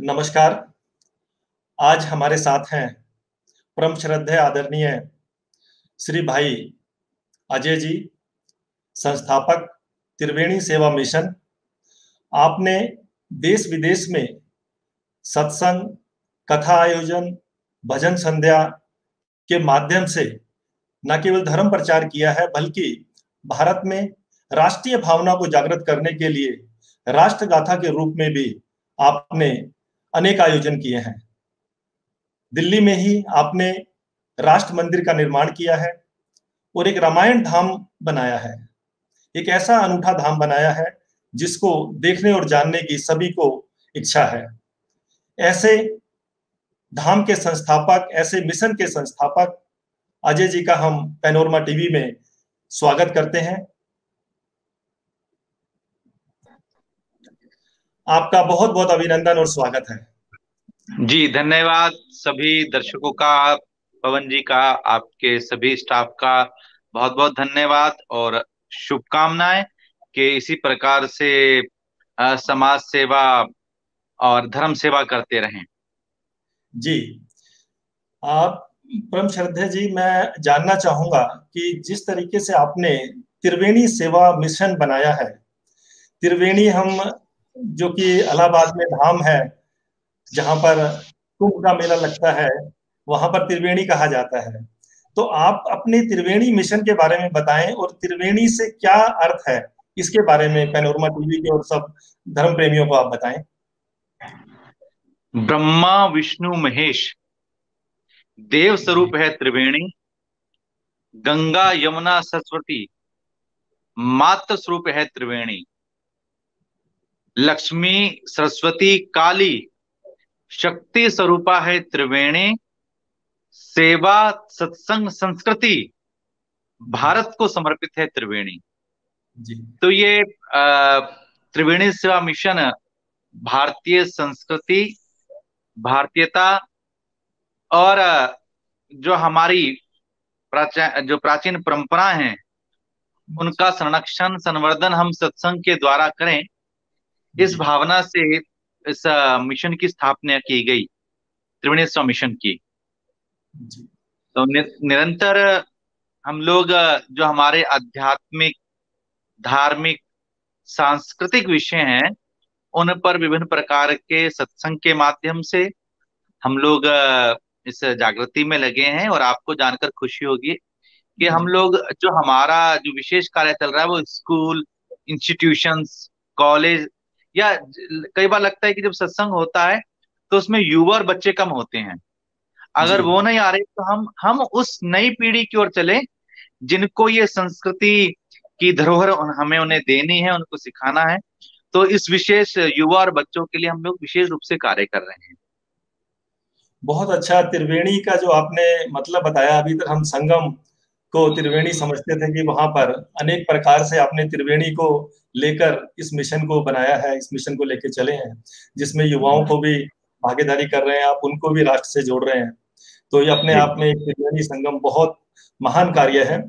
नमस्कार। आज हमारे साथ हैं परम श्रद्धेय आदरणीय श्री भाई अजय जी, संस्थापक त्रिवेणी सेवा मिशन। आपने देश विदेश में सत्संग, कथा आयोजन, भजन संध्या के माध्यम से न केवल धर्म प्रचार किया है, बल्कि भारत में राष्ट्रीय भावना को जागृत करने के लिए राष्ट्रगाथा के रूप में भी आपने अनेक आयोजन किए हैं। दिल्ली में ही आपने राष्ट्र मंदिर का निर्माण किया है और एक रामायण धाम बनाया है। एक ऐसा अनूठा धाम बनाया है जिसको देखने और जानने की सभी को इच्छा है। ऐसे धाम के संस्थापक, ऐसे मिशन के संस्थापक अजय जी का हम पैनोरमा टीवी में स्वागत करते हैं। आपका बहुत बहुत अभिनंदन और स्वागत है। जी धन्यवाद सभी दर्शकों का, पवन जी का, आपके सभी स्टाफ का बहुत बहुत धन्यवाद और शुभकामनाएं कि इसी प्रकार से समाज सेवा और धर्म सेवा करते रहें। जी, आप परम श्रद्धेय जी, मैं जानना चाहूंगा कि जिस तरीके से आपने त्रिवेणी सेवा मिशन बनाया है। त्रिवेणी हम जो कि इलाहाबाद में धाम है जहां पर कुंभ का मेला लगता है, वहां पर त्रिवेणी कहा जाता है। तो आप अपने त्रिवेणी मिशन के बारे में बताएं और त्रिवेणी से क्या अर्थ है, इसके बारे में पैनोरमा टीवी के और सब धर्म प्रेमियों को आप बताएं। ब्रह्मा विष्णु महेश देव जी स्वरूप है त्रिवेणी। गंगा यमुना सरस्वती मातृ स्वरूप है त्रिवेणी। लक्ष्मी सरस्वती काली शक्ति स्वरूपा है त्रिवेणी। सेवा सत्संग संस्कृति जी भारत को समर्पित है त्रिवेणी। जी तो ये त्रिवेणी सेवा मिशन भारतीय संस्कृति, भारतीयता और जो हमारी जो प्राचीन परंपरा हैं उनका संरक्षण संवर्धन हम सत्संग के द्वारा करें, इस जी भावना से इस मिशन की स्थापना की गई, त्रिवेणी सेवा मिशन की। जी तो निरंतर हम लोग जो हमारे आध्यात्मिक, धार्मिक, सांस्कृतिक विषय हैं उन पर विभिन्न प्रकार के सत्संग के माध्यम से हम लोग इस जागृति में लगे हैं। और आपको जानकर खुशी होगी कि हम जी लोग जो हमारा जो विशेष कार्य चल रहा है वो स्कूल, इंस्टीट्यूशंस, कॉलेज या कई बार लगता है कि जब सत्संग होता है तो उसमें युवा और बच्चे कम होते हैं। जी अगर वो नहीं आ रहे तो हम उस नई पीढ़ी की ओर चले जिनको ये संस्कृति की धरोहर हमें उन्हें देनी है, उनको सिखाना है। तो इस विशेष युवा और बच्चों के लिए हम लोग विशेष रूप से कार्य कर रहे हैं। बहुत अच्छा। त्रिवेणी का जो आपने मतलब बताया, अभी तक हम संगम को त्रिवेणी समझते थे कि वहां पर अनेक प्रकार से आपने त्रिवेणी को लेकर इस मिशन को बनाया है, इस मिशन को लेकर चले हैं, जिसमें युवाओं को भी भागीदारी कर रहे हैं, आप उनको भी राष्ट्र से जोड़ रहे हैं। तो ये अपने जी आप में एक त्रिवेणी संगम बहुत महान कार्य है।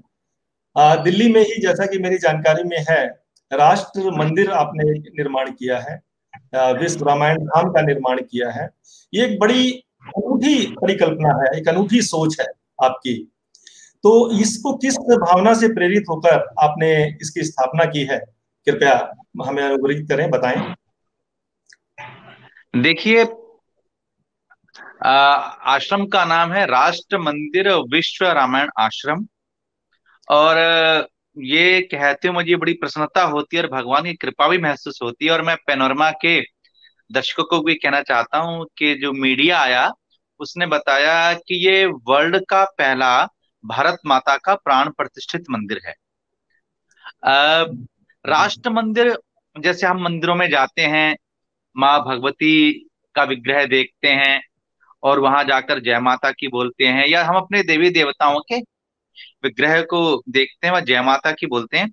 दिल्ली में ही, जैसा कि मेरी जानकारी में है, राष्ट्र मंदिर आपने निर्माण किया है, विश्व रामायण धाम का निर्माण किया है। ये एक बड़ी अनूठी परिकल्पना है, एक अनूठी सोच है आपकी। तो इसको किस भावना से प्रेरित होकर आपने इसकी स्थापना की है, कृपया हमें अवगत करें, बताएं। देखिए, आश्रम का नाम है राष्ट्र मंदिर विश्व रामायण आश्रम। और ये कहते हुए मुझे बड़ी प्रसन्नता होती है और भगवान की कृपा भी महसूस होती है। और मैं पैनोरमा के दर्शकों को भी कहना चाहता हूँ कि जो मीडिया आया उसने बताया कि ये वर्ल्ड का पहला भारत माता का प्राण प्रतिष्ठित मंदिर है। अ, राष्ट्र मंदिर, जैसे हम मंदिरों में जाते हैं, माँ भगवती का विग्रह देखते हैं और वहां जाकर जय माता की बोलते हैं, या हम अपने देवी देवताओं के विग्रह को देखते हैं वह जय माता की बोलते हैं,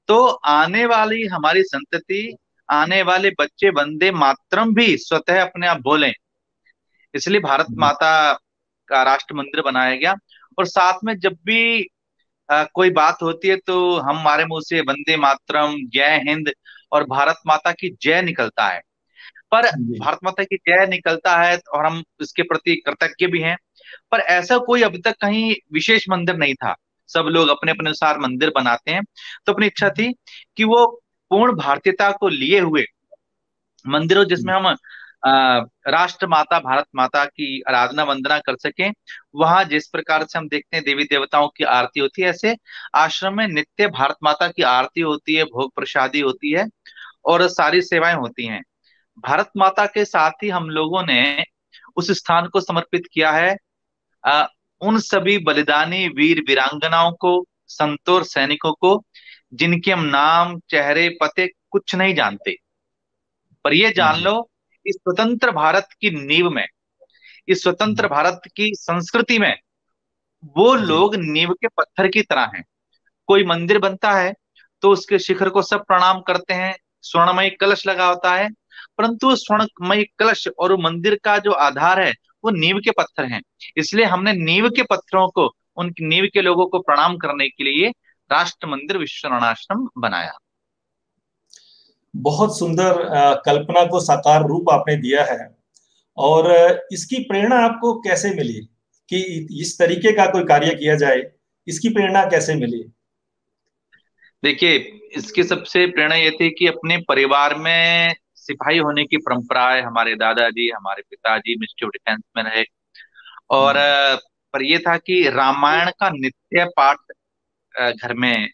तो आने वाली हमारी संतति, आने वाले बच्चे वंदे मातरम भी स्वतः अपने आप बोलें। इसलिए भारत माता का राष्ट्र मंदिर बनाया गया। और साथ में जब भी कोई बात होती है तो हमारे मुंह से वंदे मातरम, जय हिंद और भारत माता की जय निकलता है। पर जी। भारत माता की जय निकलता है और हम इसके प्रति कृतज्ञ भी हैं। पर ऐसा कोई अभी तक कहीं विशेष मंदिर नहीं था। सब लोग अपने अपने अनुसार मंदिर बनाते हैं। तो अपनी इच्छा थी कि वो पूर्ण भारतीयता को लिए हुए मंदिर हो, जिसमें हम राष्ट्र माता भारत माता की आराधना वंदना कर सकें। वहां जिस प्रकार से हम देखते हैं देवी देवताओं की आरती होती है, ऐसे आश्रम में नित्य भारत माता की आरती होती है, भोग प्रसादी होती है और सारी सेवाएं होती हैं। भारत माता के साथ ही हम लोगों ने उस स्थान को समर्पित किया है अ, उन सभी बलिदानी वीर वीरांगनाओं को, संतों और सैनिकों को, जिनके हम नाम चेहरे पते कुछ नहीं जानते, पर ये जान जी। लो इस स्वतंत्र भारत की नींव में, इस स्वतंत्र भारत की संस्कृति में वो जी। लोग नींव के पत्थर की तरह हैं। कोई मंदिर बनता है तो उसके शिखर को सब प्रणाम करते हैं, स्वर्णमयी कलश लगा होता है, परंतु स्वर्णमयी कलश और वो मंदिर का जो आधार है वो नींव के पत्थर हैं। इसलिए हमने नींव के पत्थरों को, उन नींव के लोगों को प्रणाम करने के लिए राष्ट्र मंदिर विश्वरणाश्रम बनाया। बहुत सुंदर कल्पना को साकार रूप आपने दिया है। और इसकी प्रेरणा आपको कैसे मिली कि इस तरीके का कोई कार्य किया जाए? इसकी प्रेरणा कैसे मिली? देखिए, इसकी सबसे प्रेरणा ये थी कि अपने परिवार में सिपाही होने की परंपरा है। हमारे दादाजी, हमारे पिताजी मिनिस्ट्री ऑफ डिफेंस में रहे। और पर ये था कि रामायण का नित्य पाठ घर में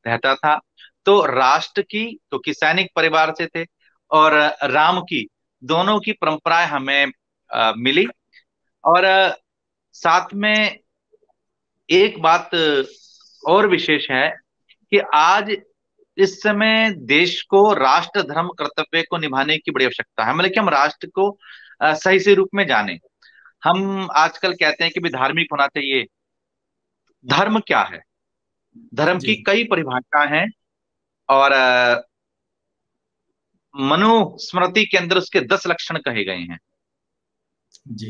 रहता था। तो राष्ट्र की, क्योंकि सैनिक परिवार से थे, और राम की, दोनों की परंपराएं हमें मिली। और साथ में एक बात और विशेष है कि आज इस समय देश को राष्ट्र धर्म कर्तव्य को निभाने की बड़ी आवश्यकता है, मतलब कि हम राष्ट्र को सही से रूप में जाने। हम आजकल कहते हैं कि भी धार्मिक होना चाहिए। धर्म क्या है? धर्म जी। की कई परिभाषाएं हैं। और मनुस्मृति के अंदर उसके 10 लक्षण कहे गए हैं। जी।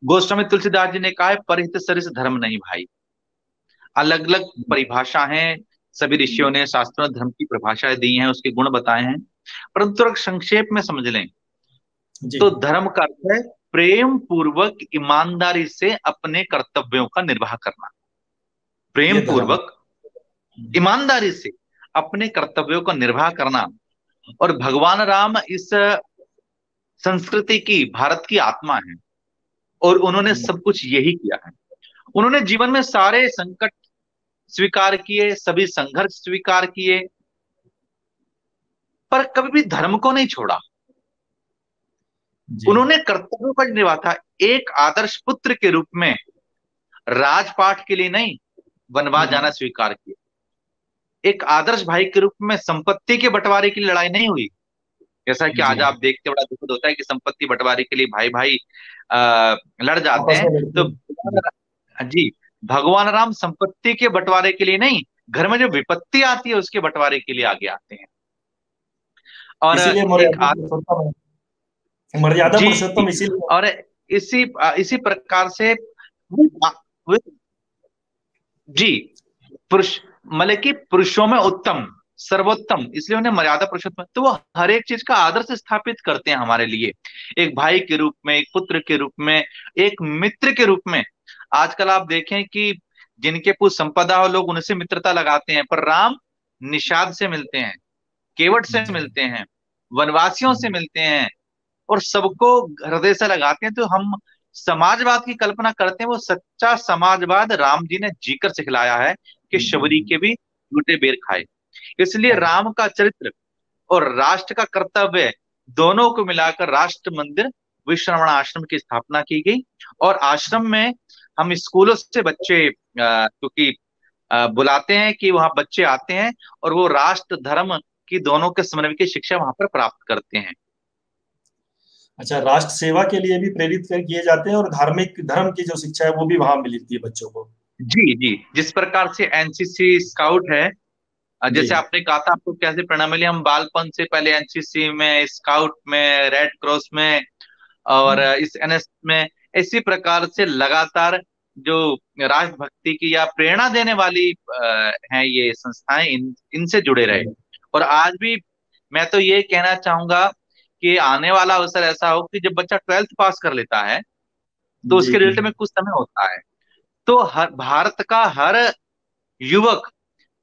गोस्वामी तुलसीदास जी ने कहा है, परिहित सरिस धर्म नहीं भाई। अलग अलग परिभाषा है, सभी ऋषियों ने, शास्त्रों ने धर्म की परिभाषाएं दी हैं, उसके गुण बताए हैं। परंतु अगर संक्षेप में समझ लें जी। तो धर्म का अर्थ है प्रेम पूर्वक ईमानदारी से अपने कर्तव्यों का निर्वाह करना। प्रेम ये धर्म। पूर्वक ईमानदारी से अपने कर्तव्यों का निर्वाह करना। और भगवान राम इस संस्कृति की, भारत की आत्मा है, और उन्होंने सब कुछ यही किया है। उन्होंने जीवन में सारे संकट स्वीकार किए, सभी संघर्ष स्वीकार किए, पर कभी भी धर्म को नहीं छोड़ा। जी। उन्होंने कर्तव्यों का निर्वाह था, एक आदर्श पुत्र के रूप में राजपाट के लिए नहीं, वनवास जाना स्वीकार किया। एक आदर्श भाई के रूप में संपत्ति के बंटवारे की लड़ाई नहीं हुई। जैसा कि जी। आज आप देखते, बड़ा दुखद होता है कि संपत्ति बंटवारे के लिए भाई भाई लड़ जाते आपस हैं। में लड़ते तो हैं। जी। जी, भगवान राम संपत्ति के बंटवारे के लिए नहीं, घर में जो विपत्ति आती है उसके बंटवारे के लिए आगे आते हैं। और इसीलिए एक मर्यादा पुरुषोत्तम है। मर्यादा जी, पुरुषोत्तम इसीलिए। और इसी इसी प्रकार से वो, वो जी, पुरुष, मतलब कि पुरुषों में उत्तम, सर्वोत्तम, इसलिए उन्हें मर्यादा पुरुषोत्तम। तो वो हर एक चीज का आदर्श स्थापित करते हैं हमारे लिए, एक भाई के रूप में, एक पुत्र के रूप में, एक मित्र के रूप में। आजकल आप देखें कि जिनके कुछ संपदा हो लोग उनसे मित्रता लगाते हैं, पर राम निषाद से मिलते हैं, केवट से जी। मिलते हैं, वनवासियों से मिलते हैं, और सबको हृदय से लगाते हैं। तो हम समाजवाद की कल्पना करते हैं, वो सच्चा समाजवाद राम जी ने जीकर सिखलाया है कि शबरी के भी झूठे बेर खाए। इसलिए हाँ। राम का चरित्र और राष्ट्र का कर्तव्य, दोनों को मिलाकर राष्ट्र मंदिर विश्वरमण आश्रम की स्थापना की गई। और आश्रम में हम स्कूलों से बच्चे क्योंकि बुलाते हैं कि वहां बच्चे आते हैं और वो राष्ट्र धर्म की दोनों के समन्वय की शिक्षा वहां पर प्राप्त करते हैं। अच्छा, राष्ट्र सेवा के लिए भी प्रेरित किए जाते हैं और धार्मिक धर्म की जो शिक्षा है वो भी वहां मिलती है बच्चों को। जी जी, जिस प्रकार से एनसीसी स्काउट है, जी। जैसे आपने कहा था आपको कैसे प्रेरणा मिली, हम बालपन से पहले एनसीसी में, स्काउट में, रेड क्रॉस में और इस एनएस में, इसी प्रकार से लगातार जो राष्ट्रभक्ति की या प्रेरणा देने वाली हैं ये संस्थाएं, इनसे जुड़े रहे। और आज भी मैं तो ये कहना चाहूंगा कि आने वाला अवसर ऐसा हो कि जब बच्चा 12th पास कर लेता है तो जी उसके जी रिजल्ट में कुछ समय होता है, तो हर भारत का हर युवक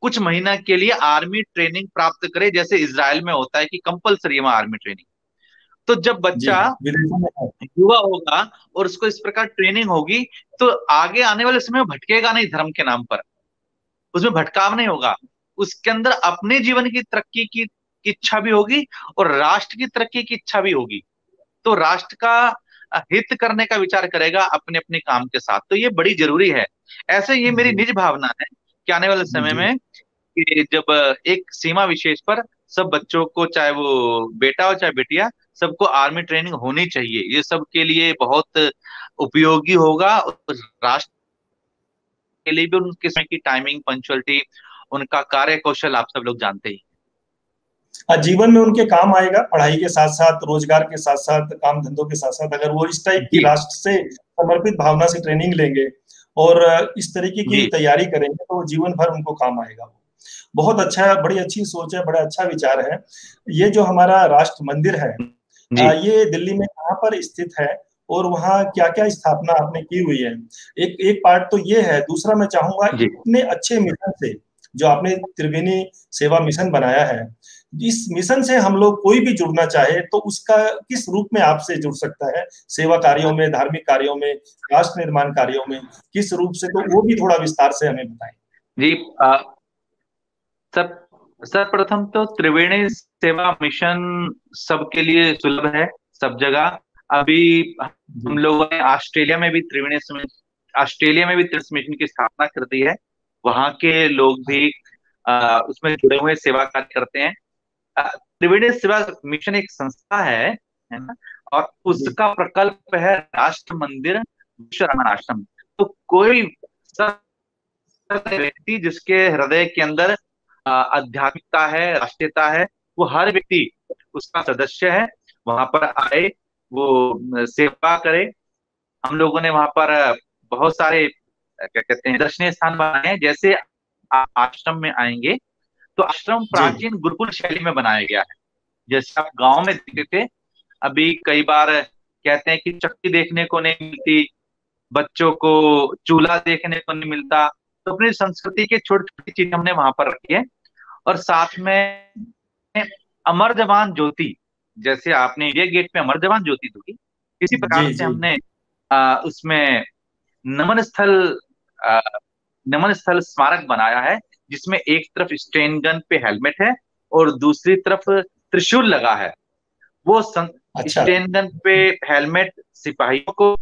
कुछ महीना के लिए आर्मी ट्रेनिंग प्राप्त करे, जैसे इजराइल में होता है कि कंपलसरी है वहाँ आर्मी ट्रेनिंग। तो जब जी, बच्चा विदेशों में है। युवा होगा और उसको इस प्रकार ट्रेनिंग होगी, तो आगे आने वाले समय में भटकेगा नहीं धर्म के नाम पर, उसमें भटकाव नहीं होगा। उसके अंदर अपने जीवन की तरक्की की इच्छा भी होगी और राष्ट्र की तरक्की की इच्छा भी होगी। तो राष्ट्र का हित करने का विचार करेगा अपने अपने काम के साथ, तो ये बड़ी जरूरी है। ऐसे ये मेरी जी निज भावना है कि आने वाले समय जी में कि जब एक सीमा विशेष पर सब बच्चों को, चाहे वो बेटा हो चाहे बेटिया, सबको आर्मी ट्रेनिंग होनी चाहिए। ये सबके लिए बहुत उपयोगी होगा और राष्ट्र के लिए भी उनके समय की टाइमिंग, पंचुअलिटी, उनका कार्य कौशल आप सब लोग जानते ही जीवन में उनके काम आएगा, पढ़ाई के साथ साथ, रोजगार के साथ साथ, काम धंधों के साथ साथ, अगर वो इस टाइप हैं। की जी राष्ट्र से समर्पित भावना से ट्रेनिंग लेंगे और इस तरीके की जी तैयारी करेंगे तो जीवन भर उनको काम आएगा। बहुत अच्छा है, बड़ी अच्छी सोच है, बड़ा अच्छा विचार है। ये जो हमारा राष्ट्र मंदिर है, जी ये दिल्ली में कहाँ पर स्थित है और वहाँ क्या क्या स्थापना आपने की हुई है? एक एक पार्ट तो ये है। दूसरा मैं चाहूंगा, जी इतने अच्छे मिशन से जो आपने त्रिवेणी सेवा मिशन बनाया है, इस मिशन से हम लोग कोई भी जुड़ना चाहे तो उसका किस रूप में आपसे जुड़ सकता है? सेवा कार्यों में, धार्मिक कार्यों में, राष्ट्र निर्माण कार्यों में, किस रूप से? तो वो भी थोड़ा विस्तार से हमें बताएं। जी। सर, सर्वप्रथम तो त्रिवेणी सेवा मिशन सबके लिए सुलभ है, सब जगह। अभी हम जी लोगों ने ऑस्ट्रेलिया में भी त्रिवेणी मिशन की स्थापना कर दी है। वहां के लोग भी उसमें जुड़े हुए सेवा कार्य करते हैं। त्रिवेणी सेवा मिशन एक संस्था है ना, और जी उसका प्रकल्प है राष्ट्र मंदिर विश्व रमन आश्रम। तो कोई सब व्यक्ति जिसके हृदय के अंदर आध्यात्मिकता है, राष्ट्रीयता है, वो हर व्यक्ति उसका सदस्य है। वहां पर आए, वो सेवा करे। हम लोगों ने वहां पर बहुत सारे क्या कहते हैं दर्शनीय स्थान बनाए हैं। जैसे आश्रम में आएंगे तो आश्रम जी प्राचीन गुरुकुल शैली में बनाया गया है, जैसे आप गांव में देखते थे। अभी कई बार कहते हैं कि चक्की देखने को नहीं मिलती, बच्चों को चूल्हा देखने को नहीं मिलता। तो अपनी संस्कृति की छोटी छोटी चीजें हमने वहां पर रखी है। और साथ में अमर जवान ज्योति, जैसे आपने इंडिया गेट में अमर जवान ज्योति दी, इसी जी प्रकार से जी हमने उसमें नमन स्थल अ, नमन स्थल स्मारक बनाया है, जिसमें एक तरफ स्टेन गन पे हेलमेट है और दूसरी तरफ त्रिशूल लगा है। वो अच्छा। स्टेन गन पे हेलमेट सिपाहियों को,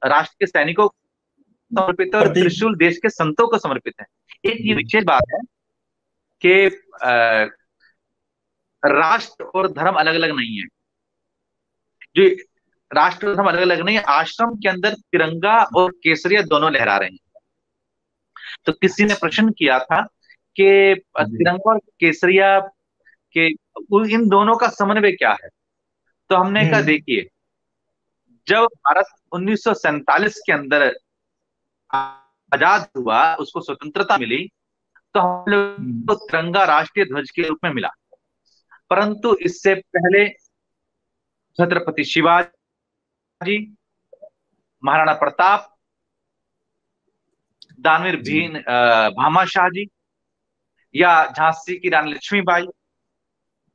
राष्ट्र के सैनिकों को समर्पित है, और प्रतीक। त्रिशूल देश के संतों को समर्पित है। एक ये जी विशेष बात है कि राष्ट्र और धर्म अलग अलग नहीं है। जो राष्ट्र और धर्म अलग अलग नहीं है, आश्रम के अंदर तिरंगा और केसरिया दोनों लहरा रहे हैं। तो किसी ने प्रश्न किया था कि जी तिरंगा और केसरिया के इन दोनों का समन्वय क्या है। तो हमने कहा हम्म देखिए, जब भारत 1947 के अंदर आजाद हुआ, उसको स्वतंत्रता मिली, तो हम लोग हम्म, को तिरंगा राष्ट्रीय ध्वज के रूप में मिला। परंतु इससे पहले छत्रपति शिवाजी, महाराणा प्रताप, दानवीर जी भीम भामाशाह जी, या झांसी की रानी लक्ष्मीबाई,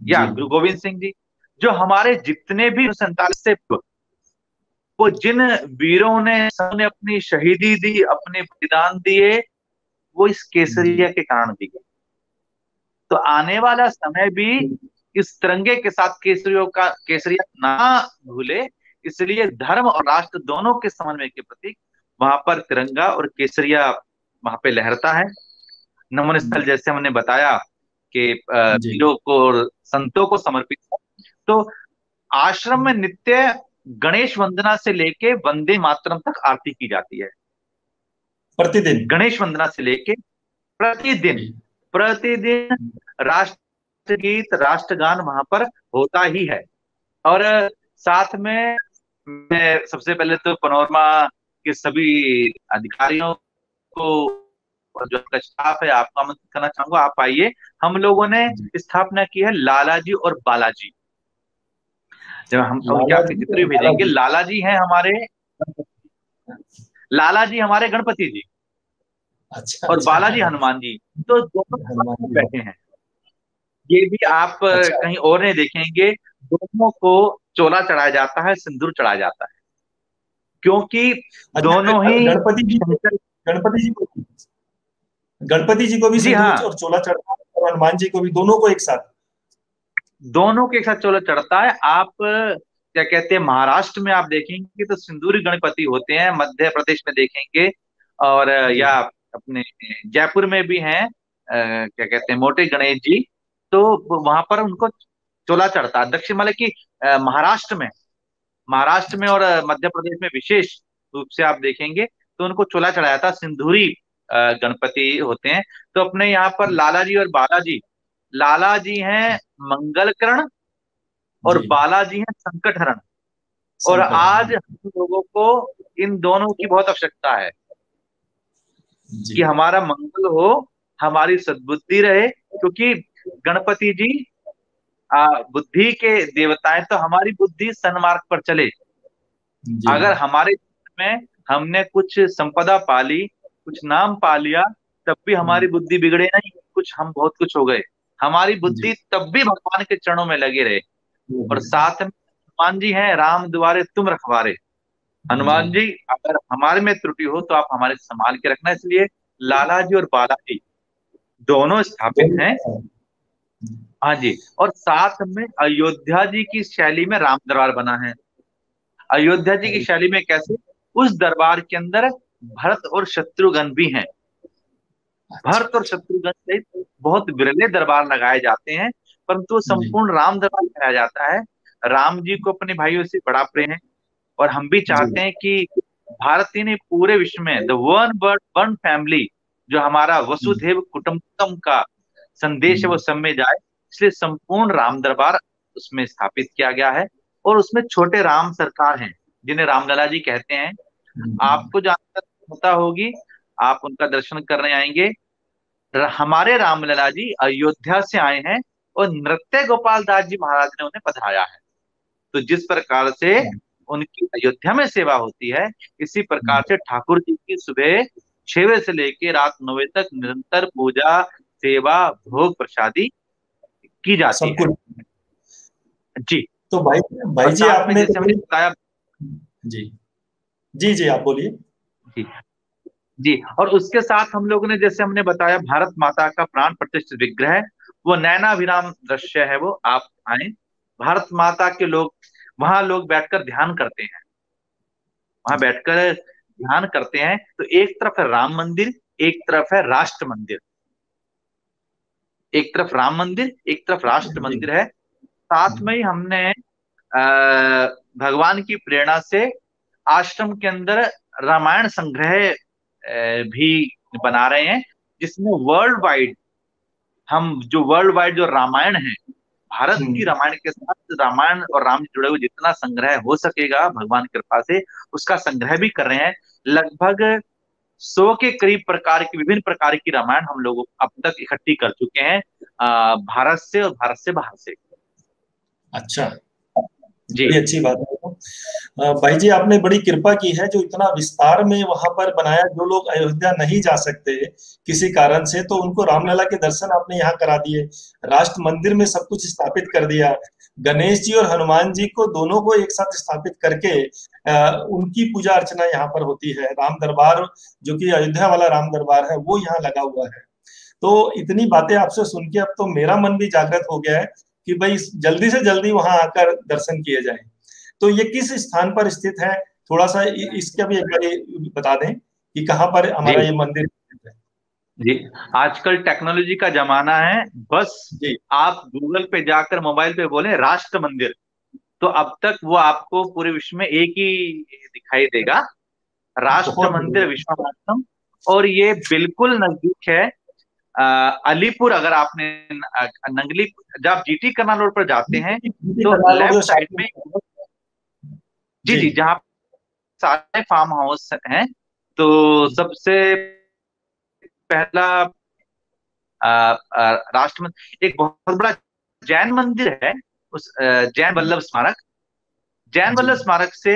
या जी गुरु गोविंद सिंह जी, जो हमारे जितने भी 47 से वो जिन वीरों ने सबने अपनी शहीदी दी, अपने बलिदान दिए, वो इस जी केसरिया के कारण दिए। तो आने वाला समय भी इस तिरंगे के साथ केसरिया ना भूले, इसलिए धर्म और राष्ट्र दोनों के समन्वय के प्रतीक वहां पर तिरंगा और केसरिया वहां पे लहरता है। नमन स्थल जैसे हमने बताया कि जी वीरों को और संतों को समर्पित है। तो आश्रम में नित्य गणेश वंदना से लेके वंदे मातरम तक आरती की जाती है। प्रतिदिन। गणेश वंदना से लेके प्रतिदिन, जी प्रतिदिन राष्ट्रगीत, राष्ट्रगान वहां पर होता ही है। और साथ में मैं सबसे पहले तो पनोरमा के सभी अधिकारियों को और जो आपका स्टाफ है आपको आमंत्रित करना चाहूंगा, आप आइए। हम लोगों ने जी स्थापना की है लालाजी और बालाजी। जब हम उनके लाला आपके जी चित्र और भी बाला भेजेंगे। जी। लाला जी हैं हमारे, लाला जी हमारे गणपति जी, अच्छा और अच्छा। बालाजी हनुमान जी, तो दोनों साथ हनुमान में जी। बैठे हैं। ये भी आप अच्छा कहीं और नहीं देखेंगे। दोनों को चोला चढ़ाया जाता है, सिंदूर चढ़ाया जाता है, क्योंकि अच्छा। दोनों ही गणपति जी को, शंकर। गणपति जी को, गणपति जी को भी जी सिंदूर हाँ, और चोला चढ़ता है, और हनुमान जी को भी, दोनों को एक साथ। दोनों के एक साथ चोला चढ़ता है। आप क्या कहते हैं, महाराष्ट्र में आप देखेंगे तो सिंदूरी गणपति होते हैं, मध्य प्रदेश में देखेंगे, और जी या अपने जयपुर में भी हैं, क्या कहते हैं, मोटे गणेश जी। तो वहां पर उनको चोला चढ़ता है। दक्षिण मतलब कि महाराष्ट्र में, महाराष्ट्र में और मध्य प्रदेश में विशेष रूप से आप देखेंगे तो उनको चोला चढ़ाया था, सिंदूरी गणपति होते हैं। तो अपने यहाँ पर लाला जी और बालाजी, लाला जी हैं मंगलकरण और जी। बालाजी हैं संकटहरण। और संकट। आज हम लोगों को इन दोनों की बहुत आवश्यकता है जी कि हमारा मंगल हो, हमारी सद्बुद्धि रहे, क्योंकि गणपति जी बुद्धि के देवता है, तो हमारी बुद्धि सन्मार्ग पर चले। जी अगर हमारे जीवन में हमने कुछ संपदा पाली, कुछ नाम पा लिया, तब भी हमारी बुद्धि बिगड़े नहीं, कुछ हम बहुत कुछ हो गए, हमारी जी। बुद्धि तब भी भगवान के चरणों में लगे रहे। और जी साथ में हनुमान जी हैं, राम दुआरे तुम रखवारे। जी। हनुमान जी, अगर हमारे में त्रुटि हो तो आप हमारे संभाल के रखना। इसलिए लाला जी और बाला जी दोनों स्थापित दोनों हैं। एक साथ। हाँ जी। और साथ में अयोध्या जी की शैली में राम दरबार बना है। अयोध्या जी की अरे, शैली में कैसे? उस दरबार के अंदर भरत और शत्रुघ्न भी हैं। अच्छा भरत और अच्छा। शत्रुघ्न सहित बहुत बिरले दरबार लगाए जाते हैं, परंतु जी संपूर्ण राम दरबार कराया जाता है। राम जी को अपने भाइयों से बड़ा प्रेम है, और हम भी जी। चाहते हैं कि भारत ही नहीं, पूरे विश्व में the one world one family, जो हमारा वसुधैव कुटुंबकम का संदेश है, वो सब में जाए। इसलिए संपूर्ण राम दरबार उसमें स्थापित किया गया है। और उसमें छोटे राम सरकार हैं, जिन्हें रामलला जी कहते हैं। आपको जानकर पता होगी, आप उनका दर्शन करने आएंगे। हमारे रामलला जी अयोध्या से आए हैं, और नृत्य गोपाल दास जी महाराज ने उन्हें पधराया है। तो जिस प्रकार से उनकी अयोध्या में सेवा होती है, इसी प्रकार से ठाकुर जी की सुबह 6 बजे से लेकर रात 9 बजे तक निरंतर पूजा, सेवा, भोग प्रसादी की जाती सब है। कुछ। जी। तो भाई, भाई और जी साथ में आपने तो जैसे हमने बताया। जी जी जी, आप बोलिए। जी जी। और उसके साथ हम लोगों ने, जैसे हमने बताया, भारत माता का प्राण प्रतिष्ठित विग्रह है, वो नैनाभिराम दृश्य है। वो आप आए, भारत माता के लोग वहां लोग बैठकर ध्यान करते हैं, वहां बैठकर ध्यान करते हैं। तो एक तरफ है राम मंदिर, एक तरफ है राष्ट्र मंदिर। एक तरफ राम मंदिर, एक तरफ राष्ट्र जी मंदिर है। साथ में ही हमने भगवान की प्रेरणा से आश्रम के अंदर रामायण संग्रह भी बना रहे हैं, जिसमें वर्ल्ड वाइड, हम जो वर्ल्ड वाइड जो रामायण है, भारत की हम्म। रामायण के साथ रामायण और राम जी जुड़े हुए जितना संग्रह हो सकेगा भगवान की कृपा से, उसका संग्रह भी कर रहे हैं। लगभग 100 के करीब प्रकार की, विभिन्न प्रकार की रामायण हम लोग अब तक इकट्ठी कर चुके हैं, भारत से और भारत से बाहर से। अच्छा, जी बड़ी अच्छी बात है। भाई जी आपने बड़ी कृपा की है, जो इतना विस्तार में वहां पर बनाया। जो लोग अयोध्या नहीं जा सकते किसी कारण से, तो उनको रामलला के दर्शन आपने यहाँ करा दिए। राष्ट्र मंदिर में सब कुछ स्थापित कर दिया। गणेश जी और हनुमान जी को दोनों को एक साथ स्थापित करके उनकी पूजा अर्चना यहाँ पर होती है। राम दरबार, जो कि अयोध्या वाला राम दरबार है, वो यहाँ लगा हुआ है। तो इतनी बातें आपसे सुन के अब तो मेरा मन भी जागृत हो गया है कि भाई जल्दी से जल्दी वहां आकर दर्शन किए जाएं। तो ये किस स्थान पर स्थित है? थोड़ा सा इसका भी एक बार बता दें कि कहाँ पर जी हमारा ये मंदिर स्थित है। जी। आजकल टेक्नोलॉजी का जमाना है, बस जी। आप गूगल पे जाकर मोबाइल पे बोले राष्ट्र मंदिर, तो अब तक वो आपको पूरे विश्व में एक ही दिखाई देगा, राष्ट्र बहुत मंदिर बढ़िया। विश्वनाथम। और ये बिल्कुल नजदीक है अलीपुर। अगर आपने नंगली, जब आप जीटी कनाल रोड पर जाते हैं, जीटी तो कनाल रोड जो लेफ्ट साइड शादी। में, जी जी। जी, जहाँ सारे फार्म हाउस हैं, तो सबसे पहला राष्ट्र में एक बहुत बड़ा जैन मंदिर है, उस जैन वल्लभ स्मारक। जैन जी। वल्लभ स्मारक से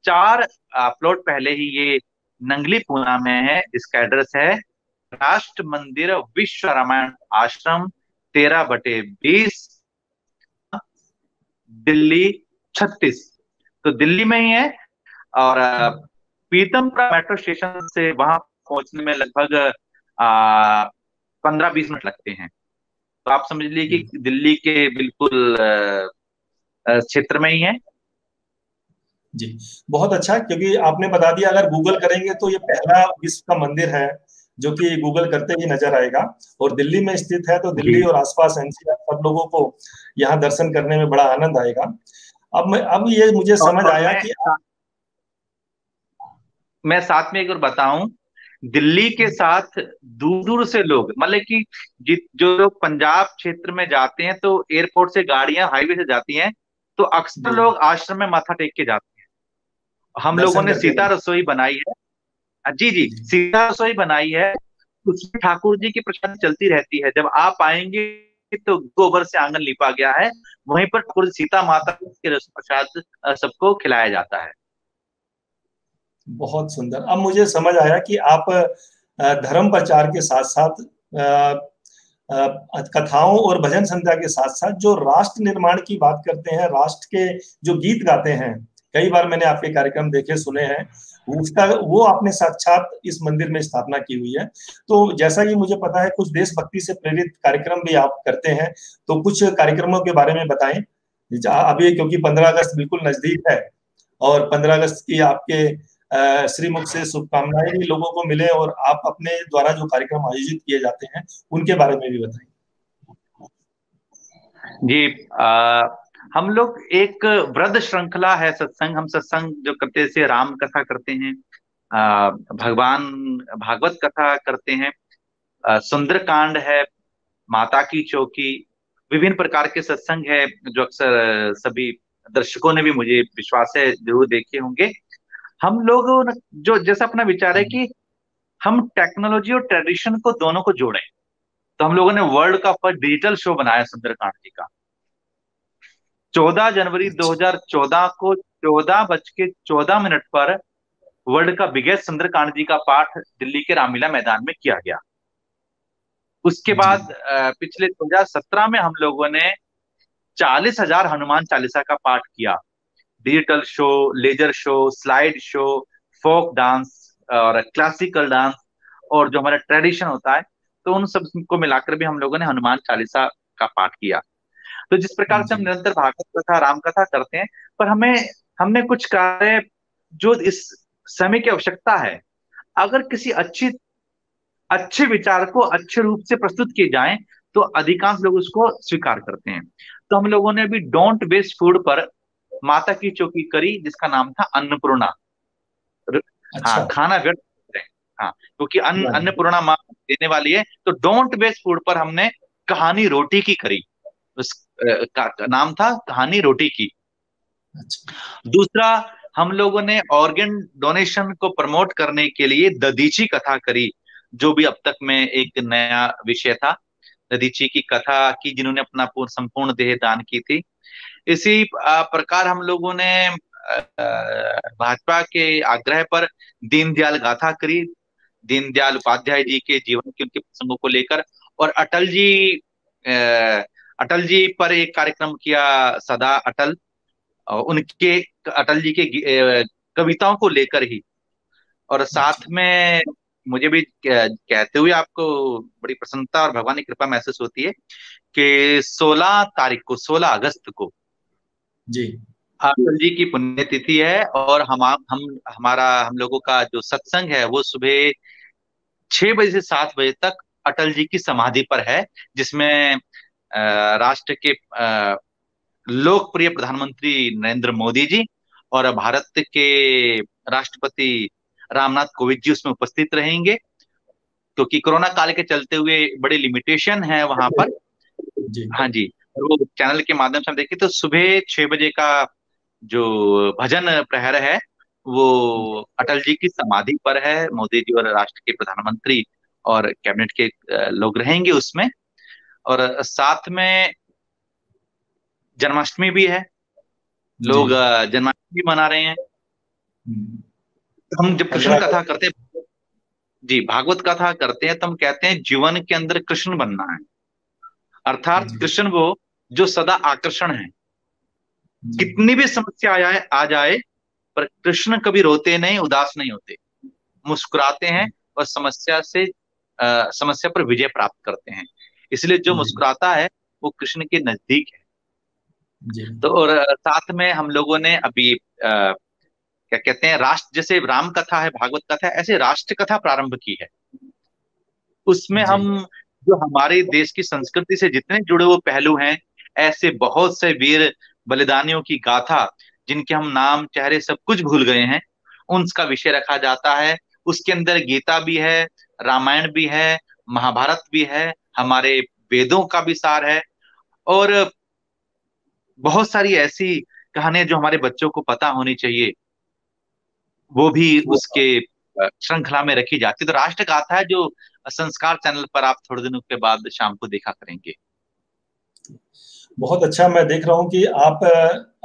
4 प्लॉट पहले ही ये नंगली पूना में है, जिसका एड्रेस है राष्ट्र मंदिर विश्व रामायण आश्रम, 13/20, दिल्ली 36। तो दिल्ली में ही है। और पीतमपुरा मेट्रो स्टेशन से वहां पहुंचने में लगभग 15-20 मिनट लगते हैं। तो आप समझ लीजिए जी। कि दिल्ली के बिल्कुल क्षेत्र में ही है। जी, बहुत अच्छा, क्योंकि आपने बता दिया। अगर गूगल करेंगे तो ये पहला विश्व का मंदिर है जो कि गूगल करते ही नजर आएगा, और दिल्ली में स्थित है। तो दिल्ली जी। और आसपास एनसीआर सब लोगों को यहाँ दर्शन करने में बड़ा आनंद आएगा। अब ये मुझे समझ और आया कि मैं साथ में एक और बताऊं, दिल्ली के साथ दूर दूर से लोग, मतलब कि जो लोग पंजाब क्षेत्र में जाते हैं तो एयरपोर्ट से गाड़ियां हाईवे से जाती हैं, तो अक्सर जी, लोग आश्रम में माथा टेक के जाते हैं। हम लोगों दर्शन ने करके सीता जाए। रसोई बनाई है। जी जी, जी, सीता रसोई बनाई है। उसमें ठाकुर जी की प्रसाद चलती रहती है। जब आप आएंगे तो गोबर से आंगन लिपा गया है, वहीं पर ठाकुर सीता माता के प्रसाद सबको खिलाया जाता है। बहुत सुंदर। अब मुझे समझ आया कि आप धर्म प्रचार के साथ साथ कथाओं और भजन संध्या के साथ साथ जो राष्ट्र निर्माण की बात करते हैं, राष्ट्र के जो गीत गाते हैं, कई बार मैंने आपके कार्यक्रम देखे सुने हैं, उसका वो आपने साक्षात इस मंदिर में स्थापना की हुई है। तो जैसा कि मुझे पता है, कुछ देशभक्ति से प्रेरित कार्यक्रम भी आप करते हैं, तो कुछ कार्यक्रमों के बारे में बताएं। अभी क्योंकि 15 अगस्त बिल्कुल नजदीक है, और 15 अगस्त की आपके श्रीमुख से शुभकामनाएं भी लोगों को मिले, और आप अपने द्वारा जो कार्यक्रम आयोजित किए जाते हैं उनके बारे में भी बताएं। जी। हम लोग एक वृद्ध श्रृंखला है सत्संग, हम सत्संग जो करते हैं जैसे राम कथा करते हैं, भगवान भागवत कथा करते हैं, सुंदरकांड है, माता की चौकी, विभिन्न प्रकार के सत्संग है जो अक्सर सभी दर्शकों ने भी, मुझे विश्वास है, जरूर देखे होंगे। हम लोग जो जैसा अपना विचार है कि हम टेक्नोलॉजी और ट्रेडिशन को दोनों को जोड़ें, तो हम लोगों ने वर्ल्ड का फर्स्ट डिजिटल शो बनाया सुंदरकांड जी का। 14 जनवरी अच्छा। 2014 को 14:14 पर वर्ल्ड का बिगेस्ट सुंदरकांड जी का पाठ दिल्ली के रामलीला मैदान में किया गया। उसके जी। बाद पिछले 2017 में हम लोगों ने 40,000 हनुमान चालीसा का पाठ किया। Digital show, laser show, slide show, folk dance और क्लासिकल डांस, और जो हमारा ट्रेडिशन होता है, तो उन सब को मिलाकर भी हम लोगों ने हनुमान चालीसा का पाठ किया। तो जिस प्रकार से हम जी। निरंतर भागवत कथा, राम कथा करते हैं, पर हमने कुछ कार्य जो इस समय की आवश्यकता है, अगर किसी अच्छे विचार को अच्छे रूप से प्रस्तुत किए जाएं, तो अधिकांश लोग उसको स्वीकार करते हैं। तो हम लोगों ने अभी डोंट वेस्ट फूड पर माता की चौकी करी, जिसका नाम था अन्नपूर्णा। हाँ, अच्छा। खाना व्यर्थ मत करें। हाँ, क्योंकि वाह। अन्नपूर्णा माँ देने वाली है। तो डोंट वेस्ट फूड पर हमने कहानी रोटी की करी। उस का नाम था कहानी रोटी की। अच्छा। दूसरा, हम लोगों ने ऑर्गन डोनेशन को प्रमोट करने के लिए ददीची कथा करी, जो भी अब तक में एक नया विषय था। ददीची की कथा की, जिन्होंने अपना पूर्ण संपूर्ण देह दान की थी। इसी प्रकार हम लोगों ने भाजपा के आग्रह पर दीनदयाल गाथा करी, दीनदयाल उपाध्याय जी के जीवन के, उनके प्रसंगों को लेकर। और अटल जी पर एक कार्यक्रम किया, सदा अटल, उनके अटल जी के कविताओं को लेकर ही। और साथ अच्छा। में मुझे भी कहते हुए आपको बड़ी प्रसन्नता और भगवान की कृपा महसूस होती है कि 16 तारीख को, 16 अगस्त को जी। अटल जी की पुण्यतिथि है। और हम लोगों का जो सत्संग है वो सुबह 6 बजे से 7 बजे तक अटल जी की समाधि पर है, जिसमें राष्ट्र के लोकप्रिय प्रधानमंत्री नरेंद्र मोदी जी और भारत के राष्ट्रपति रामनाथ कोविंद जी उसमें उपस्थित रहेंगे। क्योंकि कोरोना काल के चलते हुए बड़े लिमिटेशन है वहां पर। जी। हाँ जी। और वो चैनल के माध्यम से हम देखें तो सुबह 6 बजे का जो भजन प्रहर है, वो अटल जी की समाधि पर है। मोदी जी और राष्ट्र के प्रधानमंत्री और कैबिनेट के लोग रहेंगे उसमें। और साथ में जन्माष्टमी भी है। जी। लोग जन्माष्टमी मना रहे हैं। हम्म, हम जब कृष्ण 15 कथा अगस्त। करते हैं, जी भागवत कथा करते हैं, तो हम कहते हैं जीवन के अंदर कृष्ण बनना है। अर्थात जी। कृष्ण वो जो सदा आकर्षण है। जी। कितनी भी समस्या आ जाए, पर कृष्ण कभी रोते नहीं, उदास नहीं होते, मुस्कुराते हैं और समस्या पर विजय प्राप्त करते हैं। इसलिए जो जी। मुस्कुराता है वो कृष्ण के नजदीक है। जी। तो और साथ में हम लोगों ने अभी क्या कहते हैं, राष्ट्र, जैसे राम कथा है, भागवत कथा है, ऐसे राष्ट्र कथा प्रारंभ की है। उसमें जी। हम जो हमारे देश की संस्कृति से जितने जुड़े हुए पहलू हैं, ऐसे बहुत से वीर बलिदानियों की गाथा, जिनके हम नाम चेहरे सब कुछ भूल गए हैं, उनका विषय रखा जाता है। उसके अंदर गीता भी है, रामायण भी है, महाभारत भी है, हमारे वेदों का भी सार है, और बहुत सारी ऐसी कहानियां जो हमारे बच्चों को पता होनी चाहिए, वो भी वो उसके श्रृंखला में रखी जाती है। तो राष्ट्र गाथा है जो संस्कार चैनल पर आप थोड़े दिनों के बाद शाम को देखा करेंगे। बहुत अच्छा। मैं देख रहा हूँ कि आप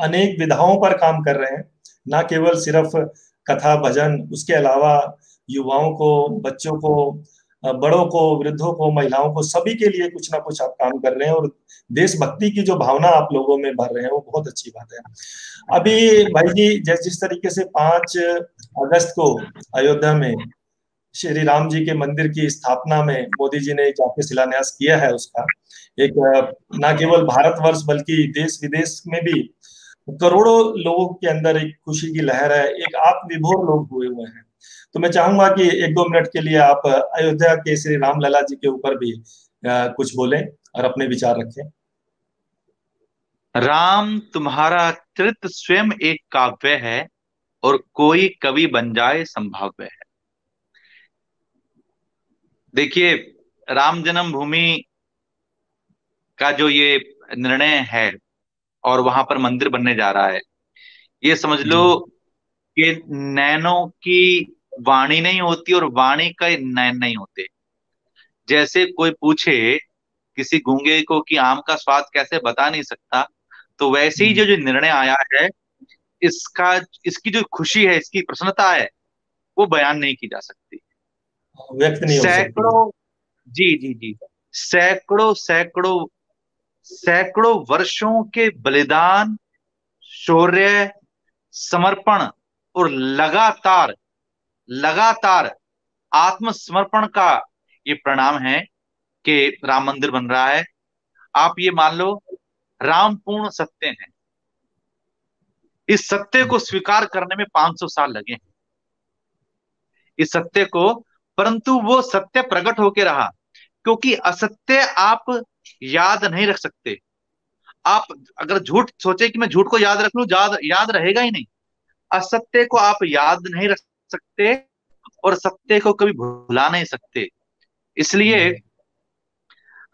अनेक विधाओं पर काम कर रहे हैं, ना केवल सिर्फ कथा भजन, उसके अलावा युवाओं को, बच्चों को, बड़ों को, वृद्धों को, महिलाओं को, सभी के लिए कुछ ना कुछ आप काम कर रहे हैं, और देशभक्ति की जो भावना आप लोगों में भर रहे हैं, वो बहुत अच्छी बात है। अभी भाई जी, जिस जिस तरीके से 5 अगस्त को अयोध्या में श्री राम जी के मंदिर की स्थापना में मोदी जी ने जाके शिलान्यास किया है, उसका एक न केवल भारतवर्ष बल्कि देश विदेश में भी करोड़ों लोगों के अंदर एक खुशी की लहर है, एक आप विभोर लोग हुए हुए हैं। तो मैं चाहूंगा कि 1-2 मिनट के लिए आप अयोध्या के श्री राम लला जी के ऊपर भी कुछ बोलें और अपने विचार रखें। राम तुम्हारा चरित्र स्वयं एक काव्य है, और कोई कवि बन जाए संभाव्य है। देखिए, राम जन्मभूमि का जो ये निर्णय है, और वहां पर मंदिर बनने जा रहा है, ये समझ लो जी। कि नैनों की वाणी नहीं होती, और वाणी का नैन नहीं होते। जैसे कोई पूछे किसी गूंगे को कि आम का स्वाद कैसे बता नहीं सकता, तो वैसे ही जो जो निर्णय आया है, इसका, इसकी जो खुशी है, इसकी प्रसन्नता है, वो बयान नहीं की जा सकती। व्यक्त नहीं हो सकती। सैकड़ों, जी जी जी, सैकड़ों सैकड़ों सैकड़ों वर्षों के बलिदान, शौर्य, समर्पण, और लगातार लगातार आत्मसमर्पण का ये प्रणाम है कि राम मंदिर बन रहा है। आप ये मान लो, राम पूर्ण सत्य है। इस सत्य को स्वीकार करने में 500 साल लगे हैं, इस सत्य को। परंतु वो सत्य प्रकट होके रहा, क्योंकि असत्य आप याद नहीं रख सकते। आप अगर झूठ सोचे कि मैं झूठ को याद रख लूं, याद याद रहेगा ही नहीं। असत्य को आप याद नहीं रख सकते, और सत्य को कभी भुला नहीं सकते। इसलिए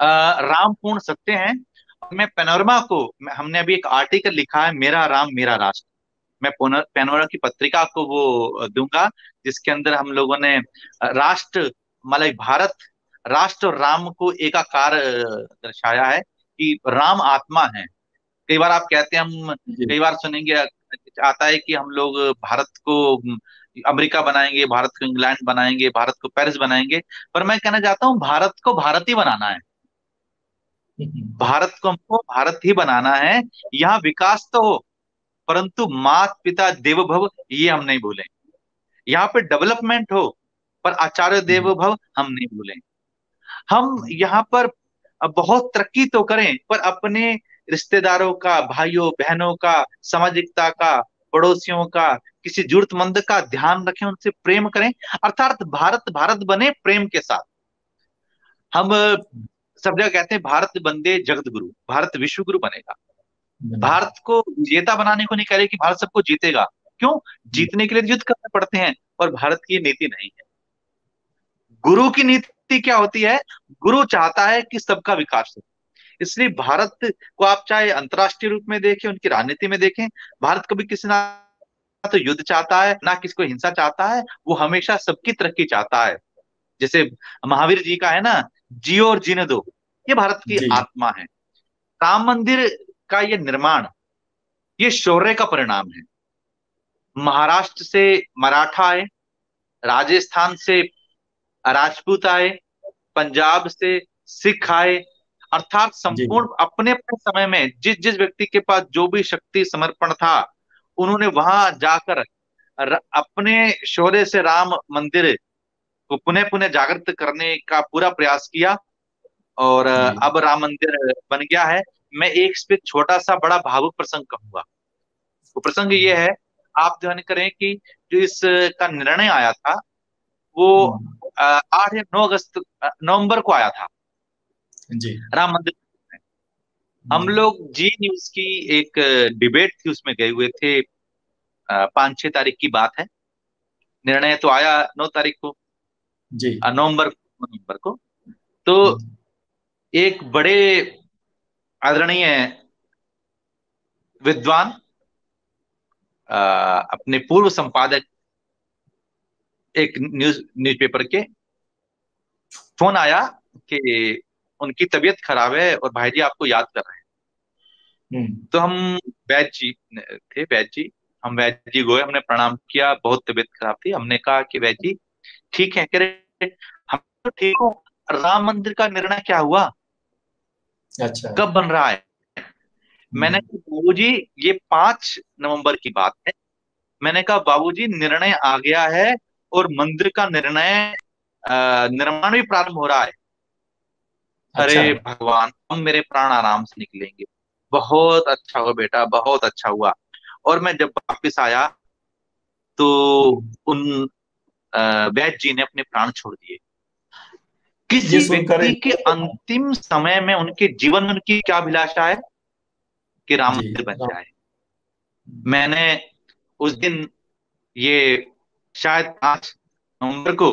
राम पूर्ण सत्य हैं। मैं पैनोरमा को, हमने अभी एक आर्टिकल लिखा है, मेरा राम मेरा राष्ट्र। मैं पैनोरमा की पत्रिका को वो दूंगा, जिसके अंदर हम लोगों ने राष्ट्र, मतलब भारत, राष्ट्र और राम को एकाकार दर्शाया है कि राम आत्मा है। कई बार आप कहते हैं, हम जी। कई बार सुनेंगे, आता है कि हम लोग भारत को अमेरिका बनाएंगे, भारत को इंग्लैंड बनाएंगे, भारत को पेरिस बनाएंगे। पर मैं कहना चाहता हूँ, भारत को भारत ही बनाना है। भारत को हमको भारत ही बनाना है। यहाँ विकास तो हो, परंतु मात पिता देवो भव ये हम नहीं भूलें। यहाँ पे डेवलपमेंट हो, पर आचार्य देवो भव हम नहीं भूलें। हम यहाँ पर बहुत तरक्की तो करें, पर अपने रिश्तेदारों का, भाइयों बहनों का, सामाजिकता का, पड़ोसियों का, किसी जरूरतमंद का ध्यान रखें, उनसे प्रेम करें। अर्थात भारत भारत बने प्रेम के साथ। हम सब जगह कहते हैं भारत बंदे जगत गुरु, भारत विश्व गुरु बनेगा। भारत को विजेता बनाने को नहीं कह रहे कि भारत सबको जीतेगा। क्यों? जीतने के लिए युद्ध करने पड़ते हैं, और भारत की ये नीति नहीं है। गुरु की नीति क्या होती है? गुरु चाहता है कि सबका विकास हो। इसलिए भारत को आप चाहे अंतरराष्ट्रीय रूप में देखें, उनकी राजनीति में देखें, भारत कभी किसी, ना तो युद्ध चाहता है, ना किसी को हिंसा चाहता है, वो हमेशा सबकी तरक्की चाहता है। जैसे महावीर जी का है ना, जियो और जीने दो, ये भारत की जी। आत्मा है। राम मंदिर का ये निर्माण, ये शौर्य का परिणाम है। महाराष्ट्र से मराठा आए, राजस्थान से राजपूत आए, पंजाब से सिख आए, अर्थात जी संपूर्ण अपने अपने समय में जिस जिस व्यक्ति के पास जो भी शक्ति समर्पण था, उन्होंने वहां जाकर अपने शौर्य से राम मंदिर को पुनः पुनः जागृत करने का पूरा प्रयास किया। और जी। अब राम मंदिर बन गया है। मैं एक इस पे छोटा सा बड़ा भावुक प्रसंग कहूंगा। वो प्रसंग ये है, आप ध्यान करें कि जो इस का निर्णय आया था वो हम्म, 8 या 9 अगस्त, नवंबर को आया था, जी राम मंदिर में। हम जी लोग जी न्यूज की एक डिबेट थी, उसमें गए हुए थे। 5-6 तारीख की बात है। निर्णय तो आया 9 तारीख को, जी। नवंबर को। तो हम्म, एक बड़े आदरणीय विद्वान, अपने पूर्व संपादक एक न्यूज़पेपर के, फोन आया कि उनकी तबीयत खराब है और भाई जी आपको याद कर रहे हैं। हम्म, तो हम वैद्य जी थे, वैद्य जी, हम वैद्य जी गए, हमने प्रणाम किया। बहुत तबीयत खराब थी। हमने कहा कि वैद्य जी ठीक है? कह रहे हम तो ठीक हो, राम मंदिर का निर्णय क्या हुआ, अच्छा। कब बन रहा है? मैंने हम्म, कहा बाबूजी ये 5 नवंबर की बात है। मैंने कहा बाबूजी निर्णय आ गया है और मंदिर का निर्माण भी प्रारंभ हो रहा है। अच्छा। अरे भगवान, हम मेरे प्राण आराम से निकलेंगे। बहुत अच्छा हुआ बेटा, बहुत अच्छा हुआ। और मैं जब वापस आया तो हम्म, उन वैद्य जी ने अपने प्राण छोड़ दिए। ये किसी सुनकर व्यक्ति के अंतिम समय में उनके जीवन में उनकी क्या अभिलाषा है कि राम जी मंदिर बन राम। जाए। मैंने उस दिन ये शायद 5 नवंबर को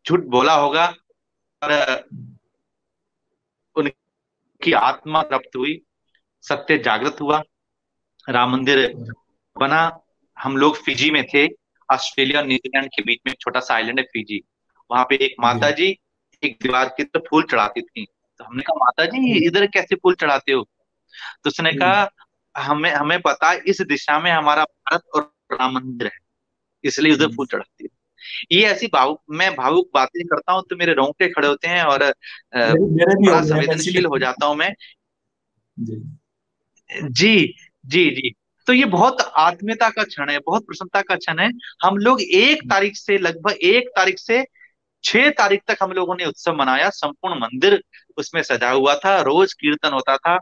झूठ बोला होगा, पर उनकी आत्मा तृप्त हुई, सत्य जागृत हुआ, राम मंदिर बना। हम लोग फिजी में थे, ऑस्ट्रेलिया और न्यूजीलैंड के बीच में एक छोटा सा आइलैंड है फिजी। वहां पे एक जी। माता जी एक दीवार की तरफ फूल चढ़ाती थी। तो हमने कहा माता जी इधर कैसे फूल चढ़ाते हो? तो उसने हम्म, कहा हमें हमें पता है इस दिशा में हमारा भारत और राम मंदिर है, इसलिए उधर हम्म। फूल चढ़ाती है। ये ऐसी भावुक, मैं भावुक बातें करता हूँ तो मेरे रोंगटे खड़े होते हैं और मेरे भी हो बड़ा गए हैं, मैं संवेदनशील हो इसीलिए। जाता हूँ मैं। जी जी जी जी। तो ये बहुत आत्मीयता का क्षण है, बहुत प्रसन्नता का क्षण है। हम लोग 1 तारीख से, लगभग 1 तारीख से 6 तारीख तक हम लोगों ने उत्सव मनाया। संपूर्ण मंदिर उसमें सजा हुआ था, रोज कीर्तन होता था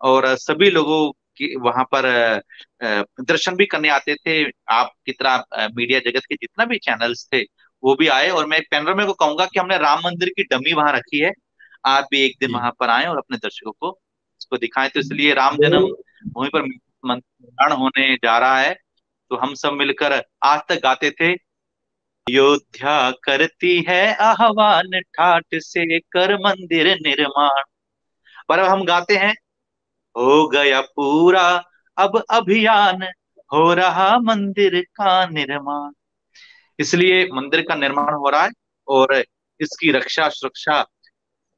और सभी लोगों की वहां पर दर्शन भी करने आते थे। आप की तरह मीडिया जगत के जितना भी चैनल्स थे वो भी आए। और मैं एक पैनोरमा को कहूंगा कि हमने राम मंदिर की डमी वहां रखी है। आप भी एक दिन जी। वहां पर आए और अपने दर्शकों को इसको दिखाएं। तो इसलिए राम जन्म मेरे भूमि पर मंदिर निर्माण होने जा रहा है। तो हम सब मिलकर आज तक गाते थे, अयोध्या करती है आह्वान, ठाट से कर मंदिर निर्माण। पर अब हम गाते हैं, हो गया पूरा अब अभियान, हो रहा मंदिर का निर्माण। इसलिए मंदिर का निर्माण हो रहा है और इसकी रक्षा सुरक्षा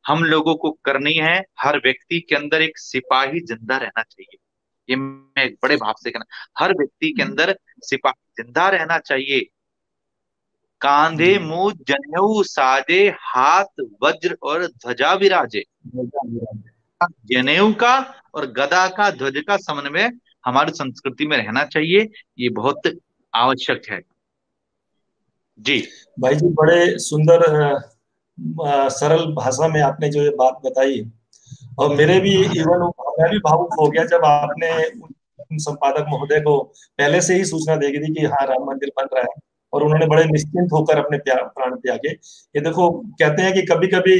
हम लोगों को करनी है। हर व्यक्ति के अंदर एक सिपाही जिंदा रहना चाहिए। ये मैं एक बड़े भाव से कहना, हर व्यक्ति के अंदर सिपाही जिंदा रहना चाहिए। कांधे जी मुंह जनेऊ साजे, हाथ वज्र और ध्वजा विराजे। जनेऊ का और गदा का, ध्वज का समन्वय हमारी संस्कृति में रहना चाहिए। ये बहुत आवश्यक है। जी भाई जी, बड़े सुंदर सरल भाषा में आपने जो ये बात बताई, और मेरे भी इवन मैं भी भावुक हो गया जब आपने उन संपादक महोदय को पहले से ही सूचना दे दी थी कि हाँ राम मंदिर बन रहा है, और उन्होंने बड़े निश्चिंत होकर अपने प्राण त्यागे। ये देखो, कहते हैं कि कभी कभी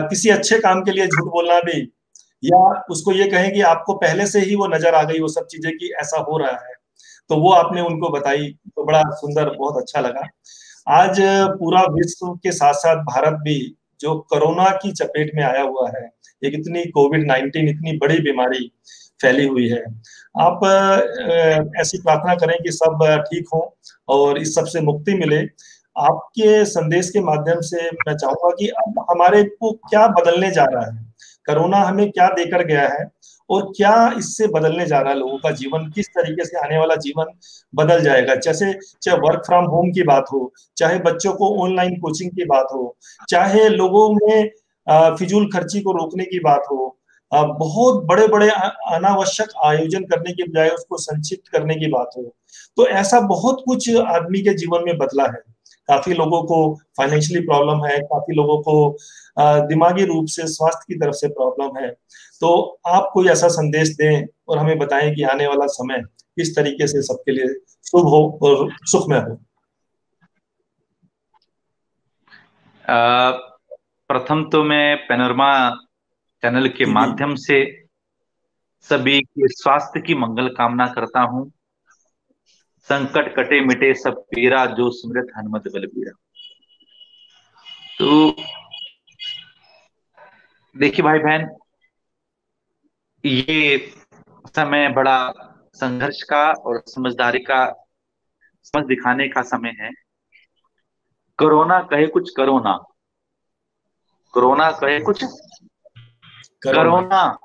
किसी अच्छे काम के लिए झूठ बोलना भी, या उसको ये कहें कि आपको पहले से ही वो नजर आ गई वो सब चीजें कि ऐसा हो रहा है, तो वो आपने उनको बताई, तो बड़ा सुंदर, बहुत अच्छा लगा। आज पूरा विश्व के साथ साथ भारत भी जो कोरोना की चपेट में आया हुआ है, एक इतनी कोविड-19 इतनी बड़ी बीमारी फैली हुई है। आप ऐसी प्रार्थना करें कि सब ठीक हो और इस सब से मुक्ति मिले। आपके संदेश के माध्यम से मैं चाहूंगा कि अब हमारे को क्या बदलने जा रहा है, कोरोना हमें क्या देकर गया है, और क्या इससे बदलने जा रहा है लोगों का जीवन, किस तरीके से आने वाला जीवन बदल जाएगा। जैसे चाहे वर्क फ्रॉम होम की बात हो, चाहे बच्चों को ऑनलाइन कोचिंग की बात हो, चाहे लोगों में फिजूल खर्ची को रोकने की बात हो, बहुत बड़े बड़े अनावश्यक आयोजन करने के बजाय उसको संक्षिप्त करने की बात हो, तो ऐसा बहुत कुछ आदमी के जीवन में बदला है। काफी लोगों को फाइनेंशियली प्रॉब्लम है, काफी लोगों को दिमागी रूप से स्वास्थ्य की तरफ से प्रॉब्लम है। तो आप कोई ऐसा संदेश दें और हमें बताएं कि आने वाला समय किस तरीके से सबके लिए शुभ हो और सुखमय हो। प्रथम तो मैं पैनोरमा चैनल के जी जी। माध्यम से सभी के स्वास्थ्य की मंगल कामना करता हूं। संकट कटे मिटे सब पीरा, जो सुमिरत हनुमत बलबीरा। तो देखिए भाई बहन, ये समय बड़ा संघर्ष का और समझदारी का, समझ दिखाने का समय है। कोरोना कहे कुछ करो ना, कोरोना कहे कुछ करो करो ना। ना,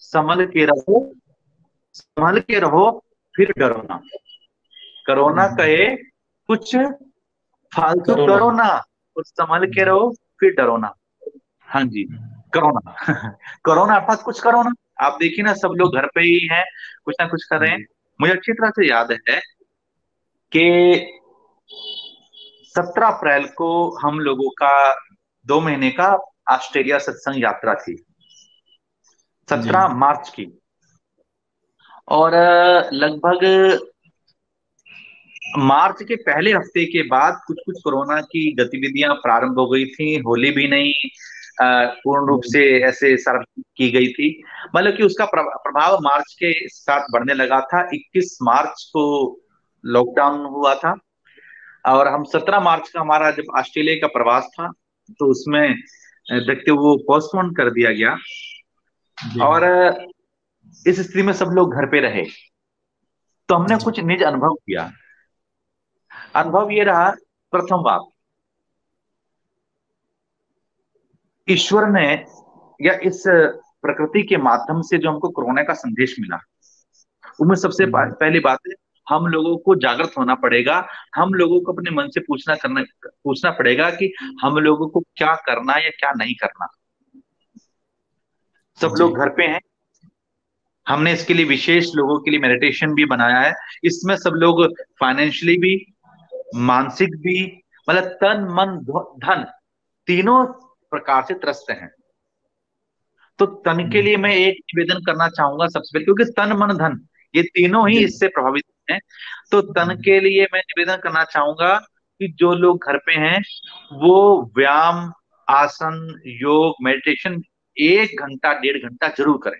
संभल के रहो, संभल के रहो, फिर डरो ना। कोरोना कहे कुछ फालतू करो ना। करो ना, और संभल के रहो, फिर डरो ना। हाँ जी, कोरोना कोरोना अर्थात कुछ करो ना। आप देखिए ना, सब लोग घर पे ही हैं, कुछ ना कुछ कर रहे हैं। जी मुझे अच्छी तरह से याद है कि 17 अप्रैल को हम लोगों का 2 महीने का ऑस्ट्रेलिया सत्संग यात्रा थी, जी 17 मार्च की। और लगभग मार्च के पहले हफ्ते के बाद कुछ कुछ कोरोना की गतिविधियां प्रारंभ हो गई थी। होली भी नहीं पूर्ण रूप से ऐसे सार्वजनिक की गई थी, मतलब कि उसका प्रभाव मार्च के साथ बढ़ने लगा था। 21 मार्च को लॉकडाउन हुआ था, और हम 17 मार्च का हमारा जब ऑस्ट्रेलिया का प्रवास था, तो उसमें देखते वो पोस्टपोन कर दिया गया। जी और इस स्थिति में सब लोग घर पे रहे, तो हमने जी कुछ निज अनुभव किया। अनुभव ये रहा, प्रथम बात, ईश्वर ने या इस प्रकृति के माध्यम से जो हमको कोरोना का संदेश मिला, उनमें सबसे पहली बात है, हम लोगों को जागृत होना पड़ेगा। हम लोगों को अपने मन से पूछना पड़ेगा कि हम लोगों को क्या करना या क्या नहीं करना। सब जी लोग घर पे हैं, हमने इसके लिए विशेष लोगों के लिए मेडिटेशन भी बनाया है। इसमें सब लोग फाइनेंशियली भी, मानसिक भी, मतलब तन मन धन तीनों प्रकार से त्रस्त हैं। तो तन के लिए मैं एक निवेदन करना चाहूंगा सबसे पहले, क्योंकि तन मन धन ये तीनों ही जी इससे प्रभावित हैं। तो तन के लिए मैं निवेदन करना चाहूंगा कि जो लोग घर पे हैं वो व्यायाम, आसन, योग, मेडिटेशन 1 घंटा 1.5 घंटा जरूर करें,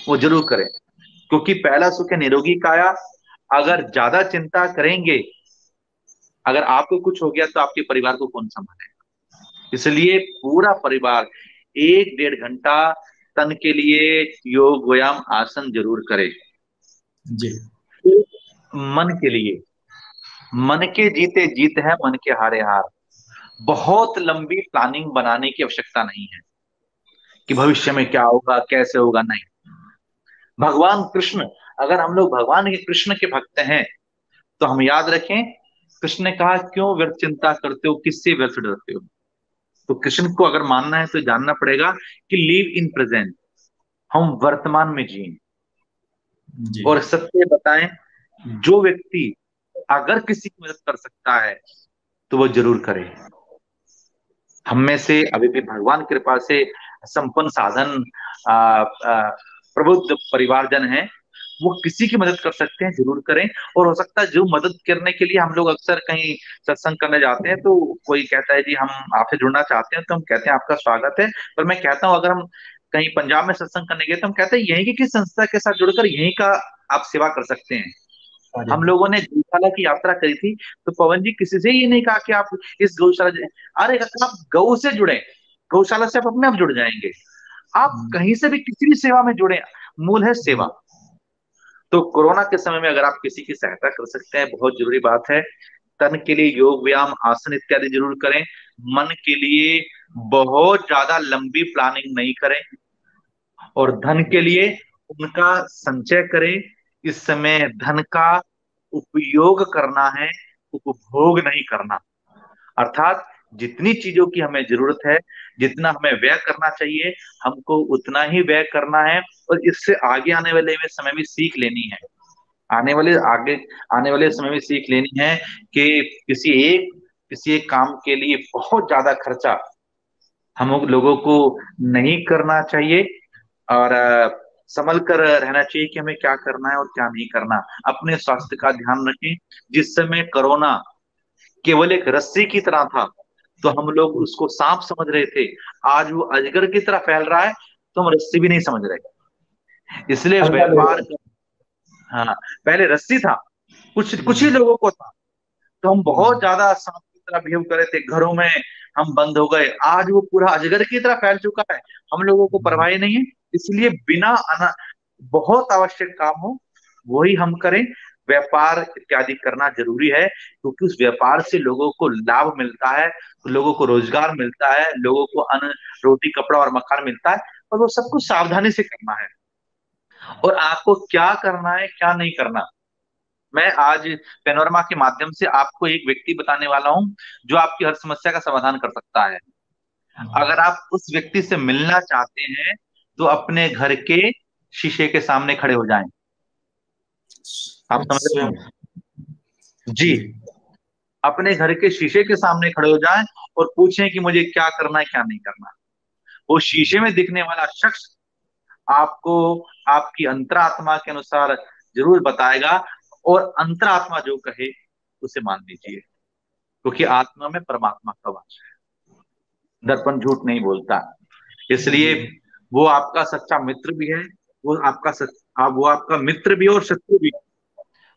वो जरूर करें। क्योंकि पहला सुख है निरोगी काया। अगर ज्यादा चिंता करेंगे, अगर आपको कुछ हो गया तो आपके परिवार को कौन संभालेगा। इसलिए पूरा परिवार 1-1.5 घंटा तन के लिए योग, व्यायाम, आसन जरूर करे। जी मन के लिए, मन के जीते जीत है, मन के हारे हार। बहुत लंबी प्लानिंग बनाने की आवश्यकता नहीं है कि भविष्य में क्या होगा, कैसे होगा, नहीं। भगवान कृष्ण, अगर हम लोग भगवान के कृष्ण के भक्त हैं, तो हम याद रखें, कृष्ण ने कहा, क्यों व्यर्थ चिंता करते हो, किससे व्यर्थ डरते हो। तो कृष्ण को अगर मानना है तो जानना पड़ेगा कि लिव इन प्रेजेंट, हम वर्तमान में जिए। जी और सत्य बताएं, जो व्यक्ति अगर किसी की मदद कर सकता है तो वो जरूर करे। हम में से अभी भी भगवान कृपा से संपन्न साधन प्रबुद्ध परिवारजन हैं, वो किसी की मदद कर सकते हैं, जरूर करें। और हो सकता है जो मदद करने के लिए, हम लोग अक्सर कहीं सत्संग करने जाते हैं तो कोई कहता है जी हम आपसे जुड़ना चाहते हैं, तो हम कहते हैं आपका स्वागत है। पर मैं कहता हूँ, अगर हम कहीं पंजाब में सत्संग करने गए तो हम कहते हैं यहीं की किस संस्था के साथ जुड़कर यहीं का आप सेवा कर सकते हैं। अरे हम लोगों ने गौशाला की यात्रा करी थी, तो पवन जी किसी से ये नहीं कहा कि आप इस गौशाला, अरे आप गौ से जुड़े, गौशाला से आप अपने आप जुड़ जाएंगे। आप कहीं से भी किसी भी सेवा में जुड़े, मूल है सेवा। तो कोरोना के समय में अगर आप किसी की सहायता कर सकते हैं, बहुत जरूरी बात है। तन के लिए योग, व्यायाम, आसन इत्यादि जरूर करें। मन के लिए बहुत ज्यादा लंबी प्लानिंग नहीं करें। और धन के लिए उनका संचय करें। इस समय धन का उपयोग करना है, उपभोग नहीं करना। अर्थात जितनी चीजों की हमें जरूरत है, जितना हमें व्यय करना चाहिए, हमको उतना ही व्यय करना है। और इससे आगे आने वाले में समय में सीख लेनी है, आगे आने वाले समय में सीख लेनी है कि किसी एक काम के लिए बहुत ज्यादा खर्चा हम लोगों को नहीं करना चाहिए। और संभल कर रहना चाहिए कि हमें क्या करना है और क्या नहीं करना। अपने स्वास्थ्य का ध्यान रखें। जिस समय कोरोना केवल एक रस्सी की तरह था तो हम लोग उसको सांप समझ रहे थे, आज वो अजगर की तरह फैल रहा है तो हम रस्सी भी नहीं समझ रहे। इसलिए हल्का ले रहे व्यापार हैं। हाँ, पहले रस्सी था, कुछ कुछ ही हम्म, लोगों को था, तो हम बहुत हम्म, ज्यादा सांप की तरह बिहेव कर रहे थे, घरों में हम बंद हो गए। आज वो पूरा अजगर की तरह फैल चुका है, हम लोगों को हम्म। परवाह ही नहीं है। इसलिए बहुत आवश्यक काम हो वही हम करें। व्यापार इत्यादि करना जरूरी है, क्योंकि उस व्यापार से लोगों को लाभ मिलता है, लोगों को रोजगार मिलता है, लोगों को अन्न, रोटी, कपड़ा और मकान मिलता है। और वो सब कुछ सावधानी से करना है। और आपको क्या करना है क्या नहीं करना, मैं आज पेनोरमा के माध्यम से आपको एक व्यक्ति बताने वाला हूं जो आपकी हर समस्या का समाधान कर सकता है। अगर आप उस व्यक्ति से मिलना चाहते हैं तो अपने घर के शीशे के सामने खड़े हो जाएं। आप समझ रहे स्वयं। हैं? जी, जी। अपने घर के शीशे के सामने खड़े हो जाएं और पूछें कि मुझे क्या करना है क्या नहीं करना। वो शीशे में दिखने वाला शख्स आपको आपकी अंतरात्मा के अनुसार जरूर बताएगा। और अंतरात्मा जो कहे उसे मान लीजिए, क्योंकि आत्मा में परमात्मा का वास है। दर्पण झूठ नहीं बोलता। इसलिए जी। वो आपका सच्चा मित्र भी है, वो आपका मित्र भी है और शत्रु भी है।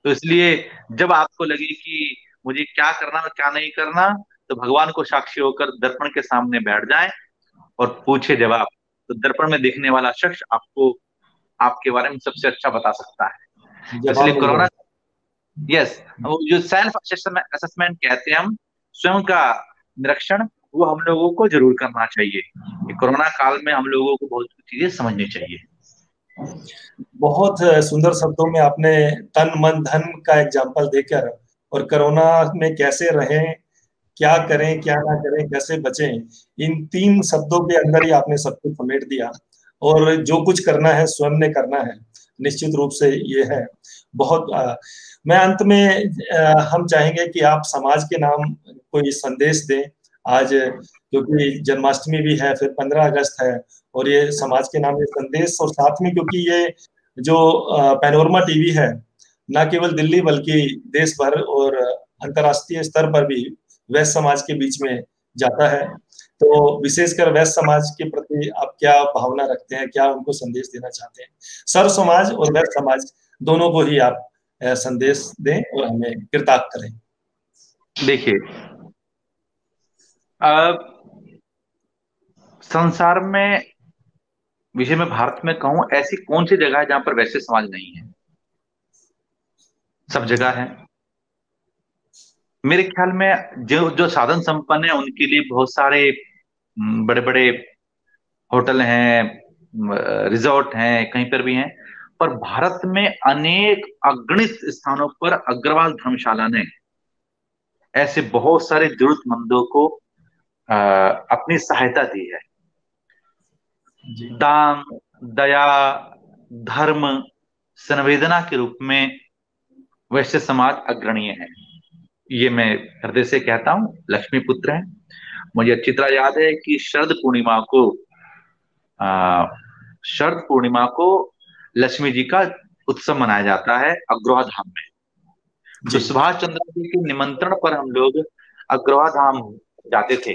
तो इसलिए जब आपको लगे कि मुझे क्या करना और क्या नहीं करना, तो भगवान को साक्षी होकर दर्पण के सामने बैठ जाएं और पूछे जवाब। तो दर्पण में दिखने वाला शख्स आपको आपके बारे में सबसे अच्छा बता सकता है। इसलिए जवाब मिल कोरोना, जाए। यस, वो जो सेल्फ असेसमेंट कहते हैं हम, स्वयं का निरीक्षण, वो हम लोगों को जरूर करना चाहिए। कि कोरोना काल में हम लोगों को बहुत कुछ चीजें समझनी चाहिए। बहुत सुंदर शब्दों में आपने तन मन धन का एग्जाम्पल देकर और कोरोना में कैसे रहें, क्या करें क्या ना करें, कैसे बचें, इन तीन शब्दों के अंदर ही आपने सब कुछ समेट दिया। और जो कुछ करना है स्वयं ने करना है, निश्चित रूप से ये है। बहुत मैं अंत में हम चाहेंगे कि आप समाज के नाम कोई संदेश दें आज, क्योंकि जन्माष्टमी भी है, फिर 15 अगस्त है, और ये समाज के नाम ये संदेश, और साथ में क्योंकि ये जो पैनोरमा टीवी है, न केवल दिल्ली बल्कि देश भर और अंतर्राष्ट्रीय स्तर पर भी वैश्य समाज के बीच में जाता है। तो विशेषकर वैश्य समाज के प्रति आप क्या भावना रखते हैं, क्या उनको संदेश देना चाहते हैं? सर्व समाज और वैश्य समाज दोनों को ही आप संदेश दें और हमें कृतार्थ करें। देखिए, अब संसार में, विषय में भारत में कहूं, ऐसी कौन सी जगह है जहां पर वैसे समाज नहीं है? सब जगह है। मेरे ख्याल में जो जो साधन संपन्न है उनके लिए बहुत सारे बड़े बड़े होटल हैं, रिजॉर्ट हैं, कहीं पर भी हैं। पर भारत में अनेक अगणित स्थानों पर अग्रवाल धर्मशाला ने ऐसे बहुत सारे जरूरतमंदों को अपनी सहायता दी है। जी। दान, दया, धर्म, संवेदना के रूप में वैश्य समाज अग्रणीय है। ये मैं हृदय से कहता हूँ, लक्ष्मी पुत्र है। मुझे अच्छी तरह याद है कि आ, शरद पूर्णिमा को लक्ष्मी जी का उत्सव मनाया जाता है अग्रवा धाम में। तो जी। सुभाष चंद्र जी के निमंत्रण पर हम लोग अग्रवा धाम जाते थे।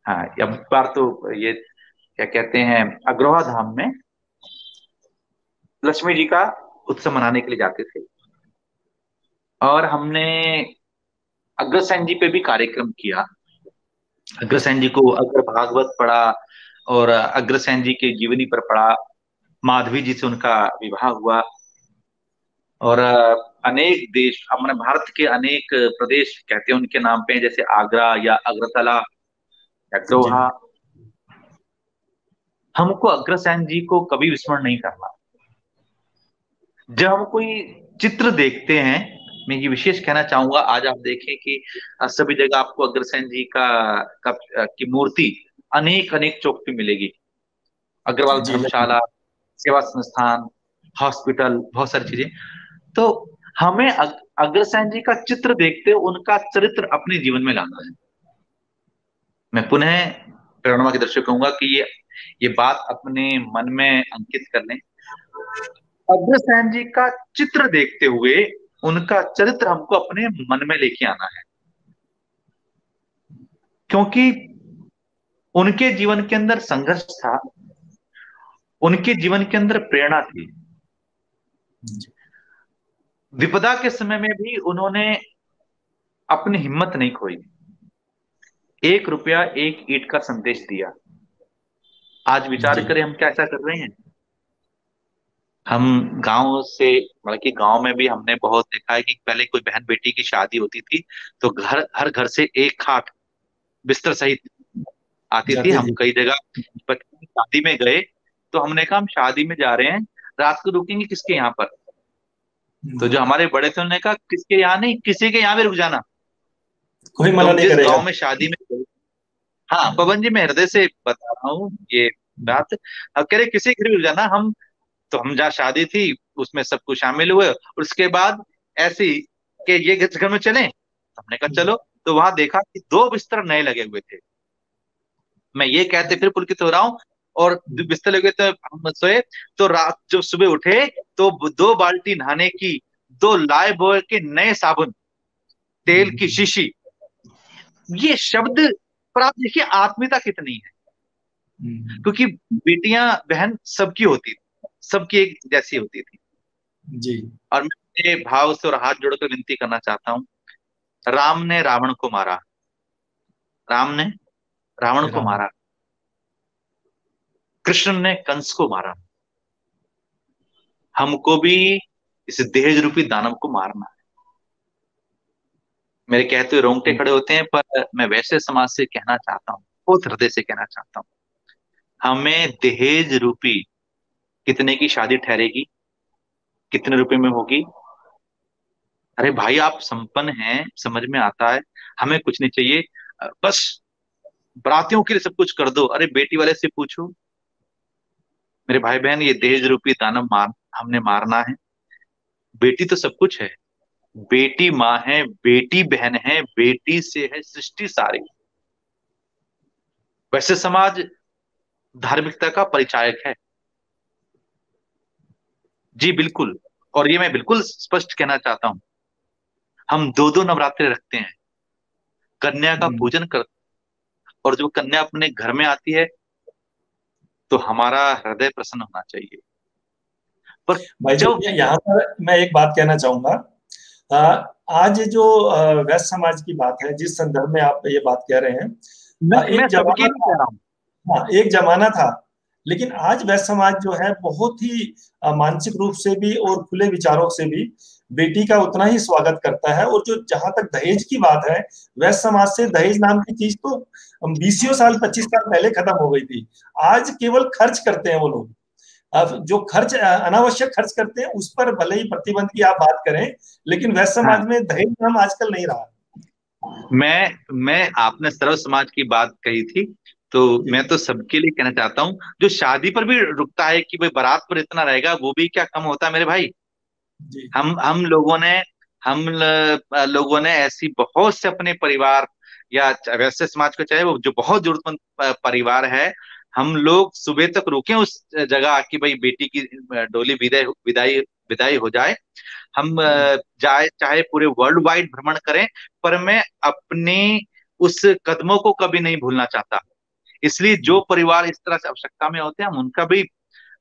हाँ, अब बार तो ये क्या कहते हैं, अग्रवा धाम में लक्ष्मी जी का उत्सव मनाने के लिए जाते थे। और हमने अग्रसेन जी पे भी कार्यक्रम किया। अग्रसेन जी को अग्र भागवत पढ़ा और अग्रसेन जी के जीवनी पर पढ़ा। माधवी जी से उनका विवाह हुआ। और अनेक देश, अपने भारत के अनेक प्रदेश कहते हैं उनके नाम पे, जैसे आगरा या अगरतला या जी। अग्रोहा। हमको अग्रसेन जी को कभी विस्मरण नहीं करना। जब हम कोई चित्र देखते हैं, मैं ये विशेष कहना चाहूंगा, आज आप देखें कि सभी जगह आपको अग्रसेन जी की मूर्ति अनेक अनेक चौक पे मिलेगी। अग्रवाल जी धर्मशाला, सेवा संस्थान, हॉस्पिटल, बहुत सारी चीजें। तो हमें अग्रसेन जी का चित्र देखते हुए उनका चरित्र अपने जीवन में लाना है। मैं पुनः प्रेरणा के दर्शक कहूंगा कि ये बात अपने मन में अंकित कर लें। अग्रसेन जी का चित्र देखते हुए उनका चरित्र हमको अपने मन में लेके आना है, क्योंकि उनके जीवन के अंदर संघर्ष था, उनके जीवन के अंदर प्रेरणा थी। विपदा के समय में भी उन्होंने अपनी हिम्मत नहीं खोई। 1 रुपया 1 ईंट का संदेश दिया। आज विचार जी करें हम क्या ऐसा कर रहे हैं। हम गांव से, मतलब कि गांव में भी हमने बहुत देखा है कि पहले कोई बहन बेटी की शादी होती थी तो हर घर से एक खाट बिस्तर सहित आती थी। जाते हम थे। कई जगह बच्चे की शादी में गए तो हमने कहा हम शादी में जा रहे हैं, रात को रुकेंगे किसके यहाँ पर। तो जो हमारे बड़े थे उन्होंने कहा किसके यहाँ नहीं, किसी के यहाँ भी रुक जाना, कोई मना तुम नहीं जिस करेगा। गांव में शादी में गए। हाँ पवन जी, मैं हृदय से बता रहा हूँ ये बात। अब कह रहे किसी के भी रुक जाना। हम जहाँ शादी थी उसमें सब कुछ शामिल हुए, और उसके बाद ऐसी कि ये घर में चले, हमने कहा चलो। तो वहां देखा कि 2 बिस्तर नए लगे हुए थे। मैं ये कहते फिर पुलकित हो रहा हूँ। और बिस्तर लगे तो हम सोए। तो रात जब सुबह उठे तो 2 बाल्टी नहाने की, 2 लाइफ बॉय के नए साबुन, तेल की शीशी, ये शब्द पर आप देखिए आत्मीयता कितनी है। क्योंकि बेटियां बहन सबकी होती थी, सबकी एक जैसी होती थी। जी और मैं अपने भाव से और हाथ जोड़कर विनती करना चाहता हूँ, राम ने रावण को मारा, राम ने रावण को राम। मारा, कृष्ण ने कंस को मारा। हमको भी इस दहेज रूपी दानव को मारना है। मेरे कहते हुए रोंगटे खड़े होते हैं, पर मैं वैसे समाज से कहना चाहता हूँ, बहुत हृदय से कहना चाहता हूँ, हमें दहेज रूपी कितने की शादी ठहरेगी, कितने रुपए में होगी। अरे भाई आप संपन्न हैं, समझ में आता है, हमें कुछ नहीं चाहिए, बस बरातियों के लिए सब कुछ कर दो। अरे बेटी वाले से पूछो मेरे भाई बहन, ये दहेज रूपी दानव हमने मारना है। बेटी तो सब कुछ है, बेटी माँ है, बेटी बहन है, बेटी से है सृष्टि सारी। वैसे समाज धार्मिकता का परिचायक है। जी बिल्कुल। और ये मैं बिल्कुल स्पष्ट कहना चाहता हूँ, हम 2 2 नवरात्रे रखते हैं, कन्या का पूजन करते हैं, और जब कन्या अपने घर में आती है तो हमारा हृदय प्रसन्न होना चाहिए। पर भाई जब देखिए, यहाँ पर मैं एक बात कहना चाहूंगा। अ, आज जो वैश्य समाज की बात है, जिस संदर्भ में आप ये बात कह रहे हैं, मैं एक सबके जमाना लिए था। कह रहा हूँ। हाँ, एक जमाना था। लेकिन आज वैश्य समाज जो है बहुत ही मानसिक रूप से भी और खुले विचारों से भी बेटी का उतना ही स्वागत करता है। और जो जहां तक दहेज की बात है, वैश्य समाज से दहेज नाम की चीज तो 20 साल 25 साल पहले खत्म हो गई थी। आज केवल खर्च करते हैं वो लोग। अब जो खर्च अनावश्यक खर्च करते हैं उस पर भले ही प्रतिबंध की आप बात करें, लेकिन वैश्य हाँ, समाज में दहेज नाम आजकल नहीं रहा। मैं आपने सर्व समाज की बात कही थी, तो जी मैं तो सबके लिए कहना चाहता हूँ, जो शादी पर भी रुकता है कि भाई बारात पर इतना रहेगा, वो भी क्या कम होता है मेरे भाई। जी हम लोगों ने ऐसी बहुत से अपने परिवार, या वैसे समाज को चाहे वो जो बहुत जरूरतमंद परिवार है, हम लोग सुबह तक रुके उस जगह कि भाई बेटी की डोली विदाई विदाई विदाई हो जाए। हम जाए चाहे पूरे वर्ल्ड वाइड भ्रमण करें, पर मैं अपने उस कदमों को कभी नहीं भूलना चाहता। इसलिए जो परिवार इस तरह से आवश्यकता में होते हैं हम उनका भी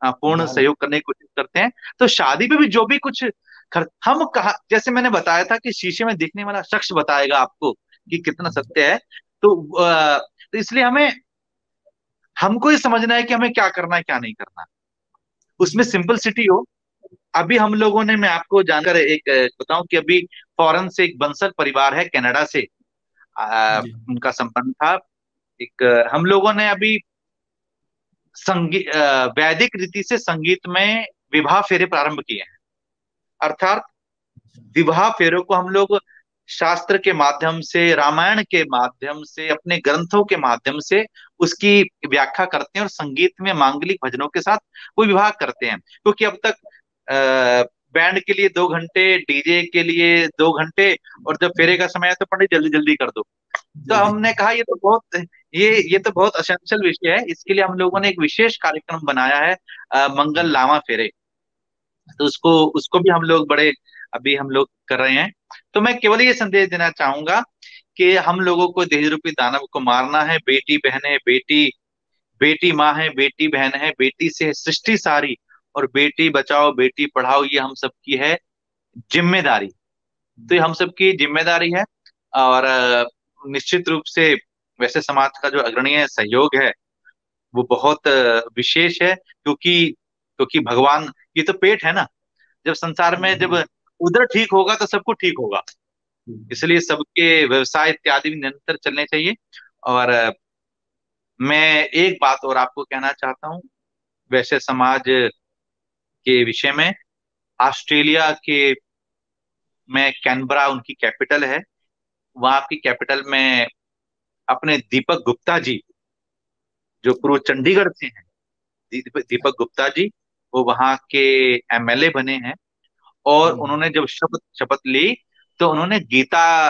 पूर्ण ध्यान। सहयोग करने की कोशिश करते हैं। तो शादी पे भी जो भी कुछ हम कहा, जैसे मैंने बताया था कि शीशे में दिखने वाला शख्स बताएगा आपको कि कितना सत्य है। तो तो इसलिए हमको ये समझना है कि हमें क्या करना है क्या नहीं करना। उसमें सिंपल सिटी हो। अभी हम लोगों ने, मैं आपको जानकर एक बताऊं कि अभी फॉरेन से एक बंसल परिवार है कनाडा से, जी उनका संबंध था। हम लोगों ने अभी संगीत वैदिक रीति से संगीत में विवाह फेरे प्रारंभ किए हैं। अर्थात विवाह फेरों को हम लोग शास्त्र के माध्यम से, रामायण के माध्यम से, अपने ग्रंथों के माध्यम से उसकी व्याख्या करते हैं और संगीत में मांगलिक भजनों के साथ वो विवाह करते हैं। क्योंकि अब तक बैंड के लिए 2 घंटे, डीजे के लिए 2 घंटे, और जब फेरे का समय है तो पंडित जल्दी जल्दी कर दो। तो जल्दी। हमने कहा ये तो बहुत असेंशियल विषय है, इसके लिए हम लोगों ने एक विशेष कार्यक्रम बनाया है, मंगल लावा फेरे। तो उसको उसको भी हम लोग बड़े अभी हम लोग कर रहे हैं। तो मैं केवल ये संदेश देना चाहूंगा कि हम लोगों को देश रूपी दानव को मारना है। बेटी बहन है, बेटी बेटी माँ है, बेटी बहन है, बेटी से है सृष्टि सारी, और बेटी बचाओ बेटी पढ़ाओ ये हम सबकी है जिम्मेदारी। तो ये हम सबकी जिम्मेदारी है। और निश्चित रूप से वैसे समाज का जो अग्रणीय सहयोग है वो बहुत विशेष है, क्योंकि क्योंकि भगवान, ये तो पेट है ना, जब संसार में जब उधर ठीक होगा तो सब कुछ ठीक होगा। इसलिए सबके व्यवसाय इत्यादि भी निरंतर चलने चाहिए। और मैं एक बात और आपको कहना चाहता हूँ वैसे समाज के विषय में। ऑस्ट्रेलिया के में कैनबरा उनकी कैपिटल है, वहां की कैपिटल में अपने दीपक गुप्ता जी, जो पूर्व चंडीगढ़ से हैं, दीपक गुप्ता जी, वो वहां के एमएलए बने हैं। और उन्होंने जब शपथ शपथ ली तो उन्होंने गीता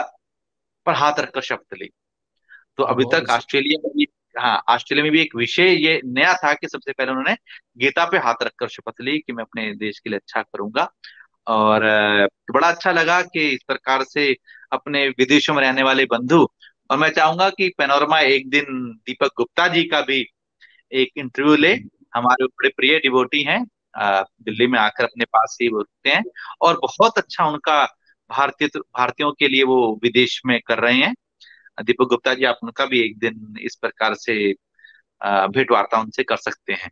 पर हाथ रखकर शपथ ली। तो अभी बहुत तक अच्छी। ऑस्ट्रेलिया में भी, हाँ, ऑस्ट्रेलिया में भी एक विषय ये नया था कि सबसे पहले उन्होंने गीता पे हाथ रखकर शपथ ली कि मैं अपने देश के लिए अच्छा करूंगा। और बड़ा अच्छा लगा कि इस प्रकार से अपने विदेशों में रहने वाले बंधु, और मैं चाहूंगा कि पैनोरमा एक दिन दीपक गुप्ता जी का भी एक इंटरव्यू ले। हमारे बड़े प्रिय डिवोटी हैं, दिल्ली में आकर अपने पास ही वो रुकते हैं, और बहुत अच्छा उनका भारतीयों के लिए वो विदेश में कर रहे हैं। दीपक गुप्ता जी, आप उनका भी एक दिन इस प्रकार से भेंट वार्ता उनसे कर सकते हैं।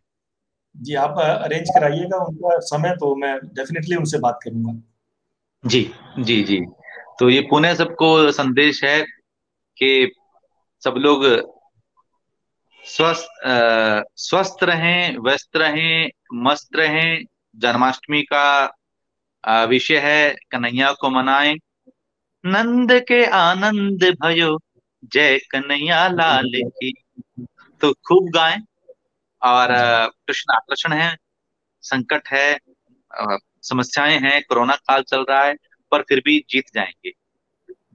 जी, आप अरेंज कराइएगा उनका समय, तो मैं डेफिनेटली उनसे बात करूंगा। जी जी जी। तो ये पुणे सबको संदेश है कि सब लोग स्वस्थ रहें, व्यस्त रहें, मस्त रहें। जन्माष्टमी का विषय है कन्हैया को मनाएं। नंद के आनंद भयो, जय कन्हैया लाल की। तो खूब गाएं। और जी। कृष्ण आकर्षण है, संकट है, समस्याएं हैं, कोरोना काल चल रहा है, पर फिर भी जीत जाएंगे।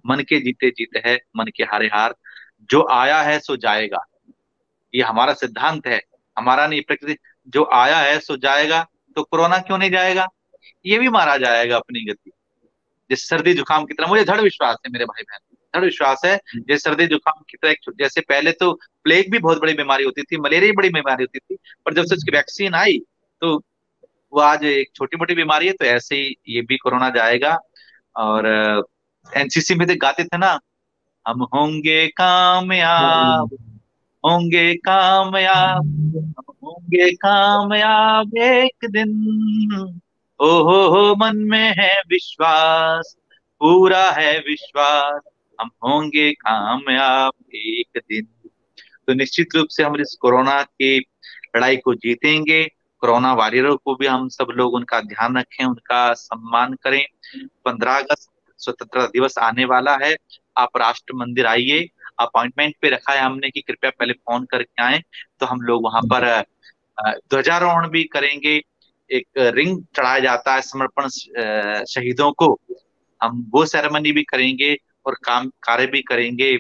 मन के जीते जीत है, मन के हारे हार। जो आया है सो जाएगा, ये हमारा सिद्धांत है, हमारा नहीं, प्रकृति। जो आया है सो जाएगा, तो कोरोना क्यों नहीं जाएगा? ये भी मारा जाएगा अपनी गति। जैसे सर्दी जुकाम की तरह, मुझे दृढ़ विश्वास है मेरे भाई बहन, दृढ़ विश्वास है। जैसे सर्दी जुकाम की तरह जैसे पहले तो प्लेग भी बहुत बड़ी बीमारी होती थी, मलेरिया भी बड़ी बीमारी होती थी, पर जब से उसकी वैक्सीन आई तो वो आज एक छोटी मोटी बीमारी है। तो ऐसे ही ये भी कोरोना जाएगा। और एनसीसी में तो गाते थे ना, हम होंगे कामयाब, होंगे कामयाब, हम होंगे कामयाब एक दिन। हो मन में है विश्वास, पूरा है विश्वास, हम होंगे कामयाब एक दिन। तो निश्चित रूप से हम इस कोरोना की लड़ाई को जीतेंगे। कोरोना वॉरियरों को भी हम सब लोग उनका ध्यान रखें, उनका सम्मान करें। 15 अगस्त स्वतंत्रता दिवस आने वाला है। आप राष्ट्र मंदिर आइए, अपॉइंटमेंट पे रखा है हमने कि कृपया पहले फोन करके आए। तो हम लोग वहां पर ध्वजारोहण भी करेंगे, एक रिंग चढ़ाया जाता है समर्पण शहीदों को, हम वो सेरेमनी भी करेंगे, और काम कार्य भी करेंगे।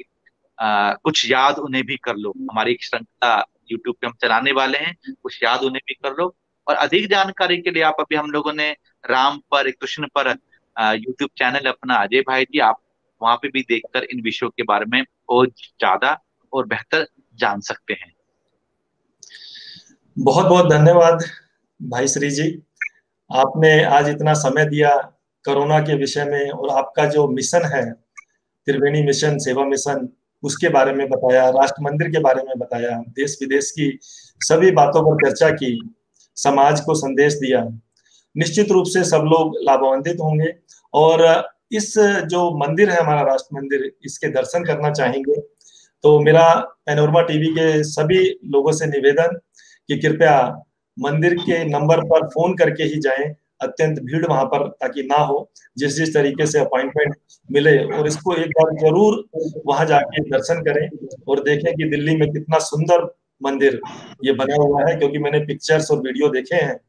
कुछ याद उन्हें भी कर लो, हमारी एक श्रृंखला यूट्यूब पे हम चलाने वाले हैं, कुछ याद उन्हें भी कर लो। और अधिक जानकारी के लिए आप, अभी हम लोगों ने राम पर, कृष्ण पर यूट्यूब चैनल अपना अजय भाई जी, आप वहां पे भी देखकर इन विषयों के बारे में और ज्यादा और बेहतर जान सकते हैं। बहुत बहुत धन्यवाद भाई श्री जी, आपने आज इतना समय दिया कोरोना के विषय में, और आपका जो मिशन है, त्रिवेणी मिशन, सेवा मिशन, उसके बारे में बताया, राष्ट्र मंदिर के बारे में बताया, देश विदेश की सभी बातों पर चर्चा की, समाज को संदेश दिया। निश्चित रूप से सब लोग लाभान्वित होंगे, और इस जो मंदिर है हमारा राष्ट्र मंदिर, इसके दर्शन करना चाहेंगे। तो मेरा पैनोरमा टीवी के सभी लोगों से निवेदन कि कृपया मंदिर के नंबर पर फोन करके ही जाएं, अत्यंत भीड़ वहां पर ताकि ना हो, जिस जिस तरीके से अपॉइंटमेंट मिले, और इसको एक बार जरूर वहां जाके दर्शन करें और देखें कि दिल्ली में कितना सुंदर मंदिर ये बना हुआ है, क्योंकि मैंने पिक्चर्स और वीडियो देखे हैं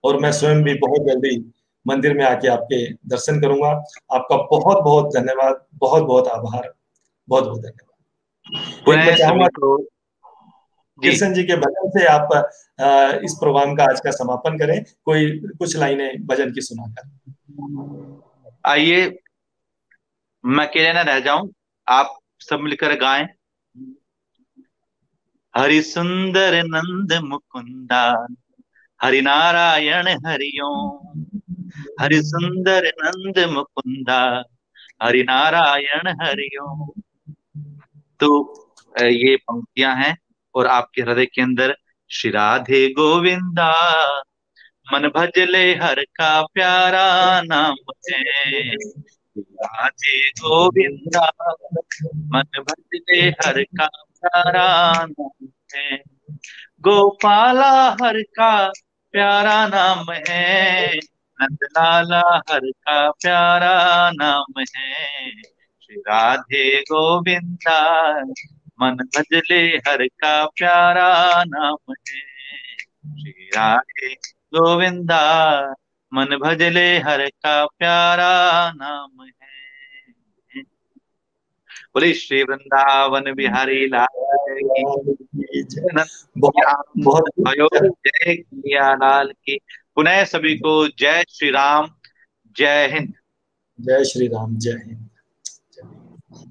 और मैं स्वयं भी बहुत जल्दी मंदिर में आके आपके दर्शन करूंगा। आपका बहुत बहुत धन्यवाद, बहुत बहुत आभार, बहुत बहुत धन्यवाद। एक मैं पुनः चाहूंगा सभी को जी। कृष्ण जी के भजन से आप इस प्रोग्राम का आज का समापन करें, कोई कुछ लाइनें भजन की सुनाकर। आइए, मैं अकेले न रह जाऊं, आप सब मिलकर गाएं। हरि सुंदर नंद मुकुंदा, हरि नारायण हरि ओम। हरि सुंदर नंद मुकुंदा, हरि नारायण हरि ओम। तो ये पंक्तियां हैं, और आपके हृदय के अंदर श्री राधे गोविंदा, मन भजले हर का प्यारा नाम है। राधे गोविंदा, मन भजले हर का प्यारा नाम है। गोपाला हर का प्यारा नाम है। नंदलाला हर का प्यारा नाम है। श्री राधे गोविंदा, मन भजले हर का प्यारा नाम है। श्री राधे गोविंदा, मन भजले हर का प्यारा नाम है। बोले श्री वृंदावन बिहारी लाल की, बहुत बहुत जय किया लाल की। पुनः सभी को जय श्री राम, जय हिंद। जय श्री राम, जय हिंद।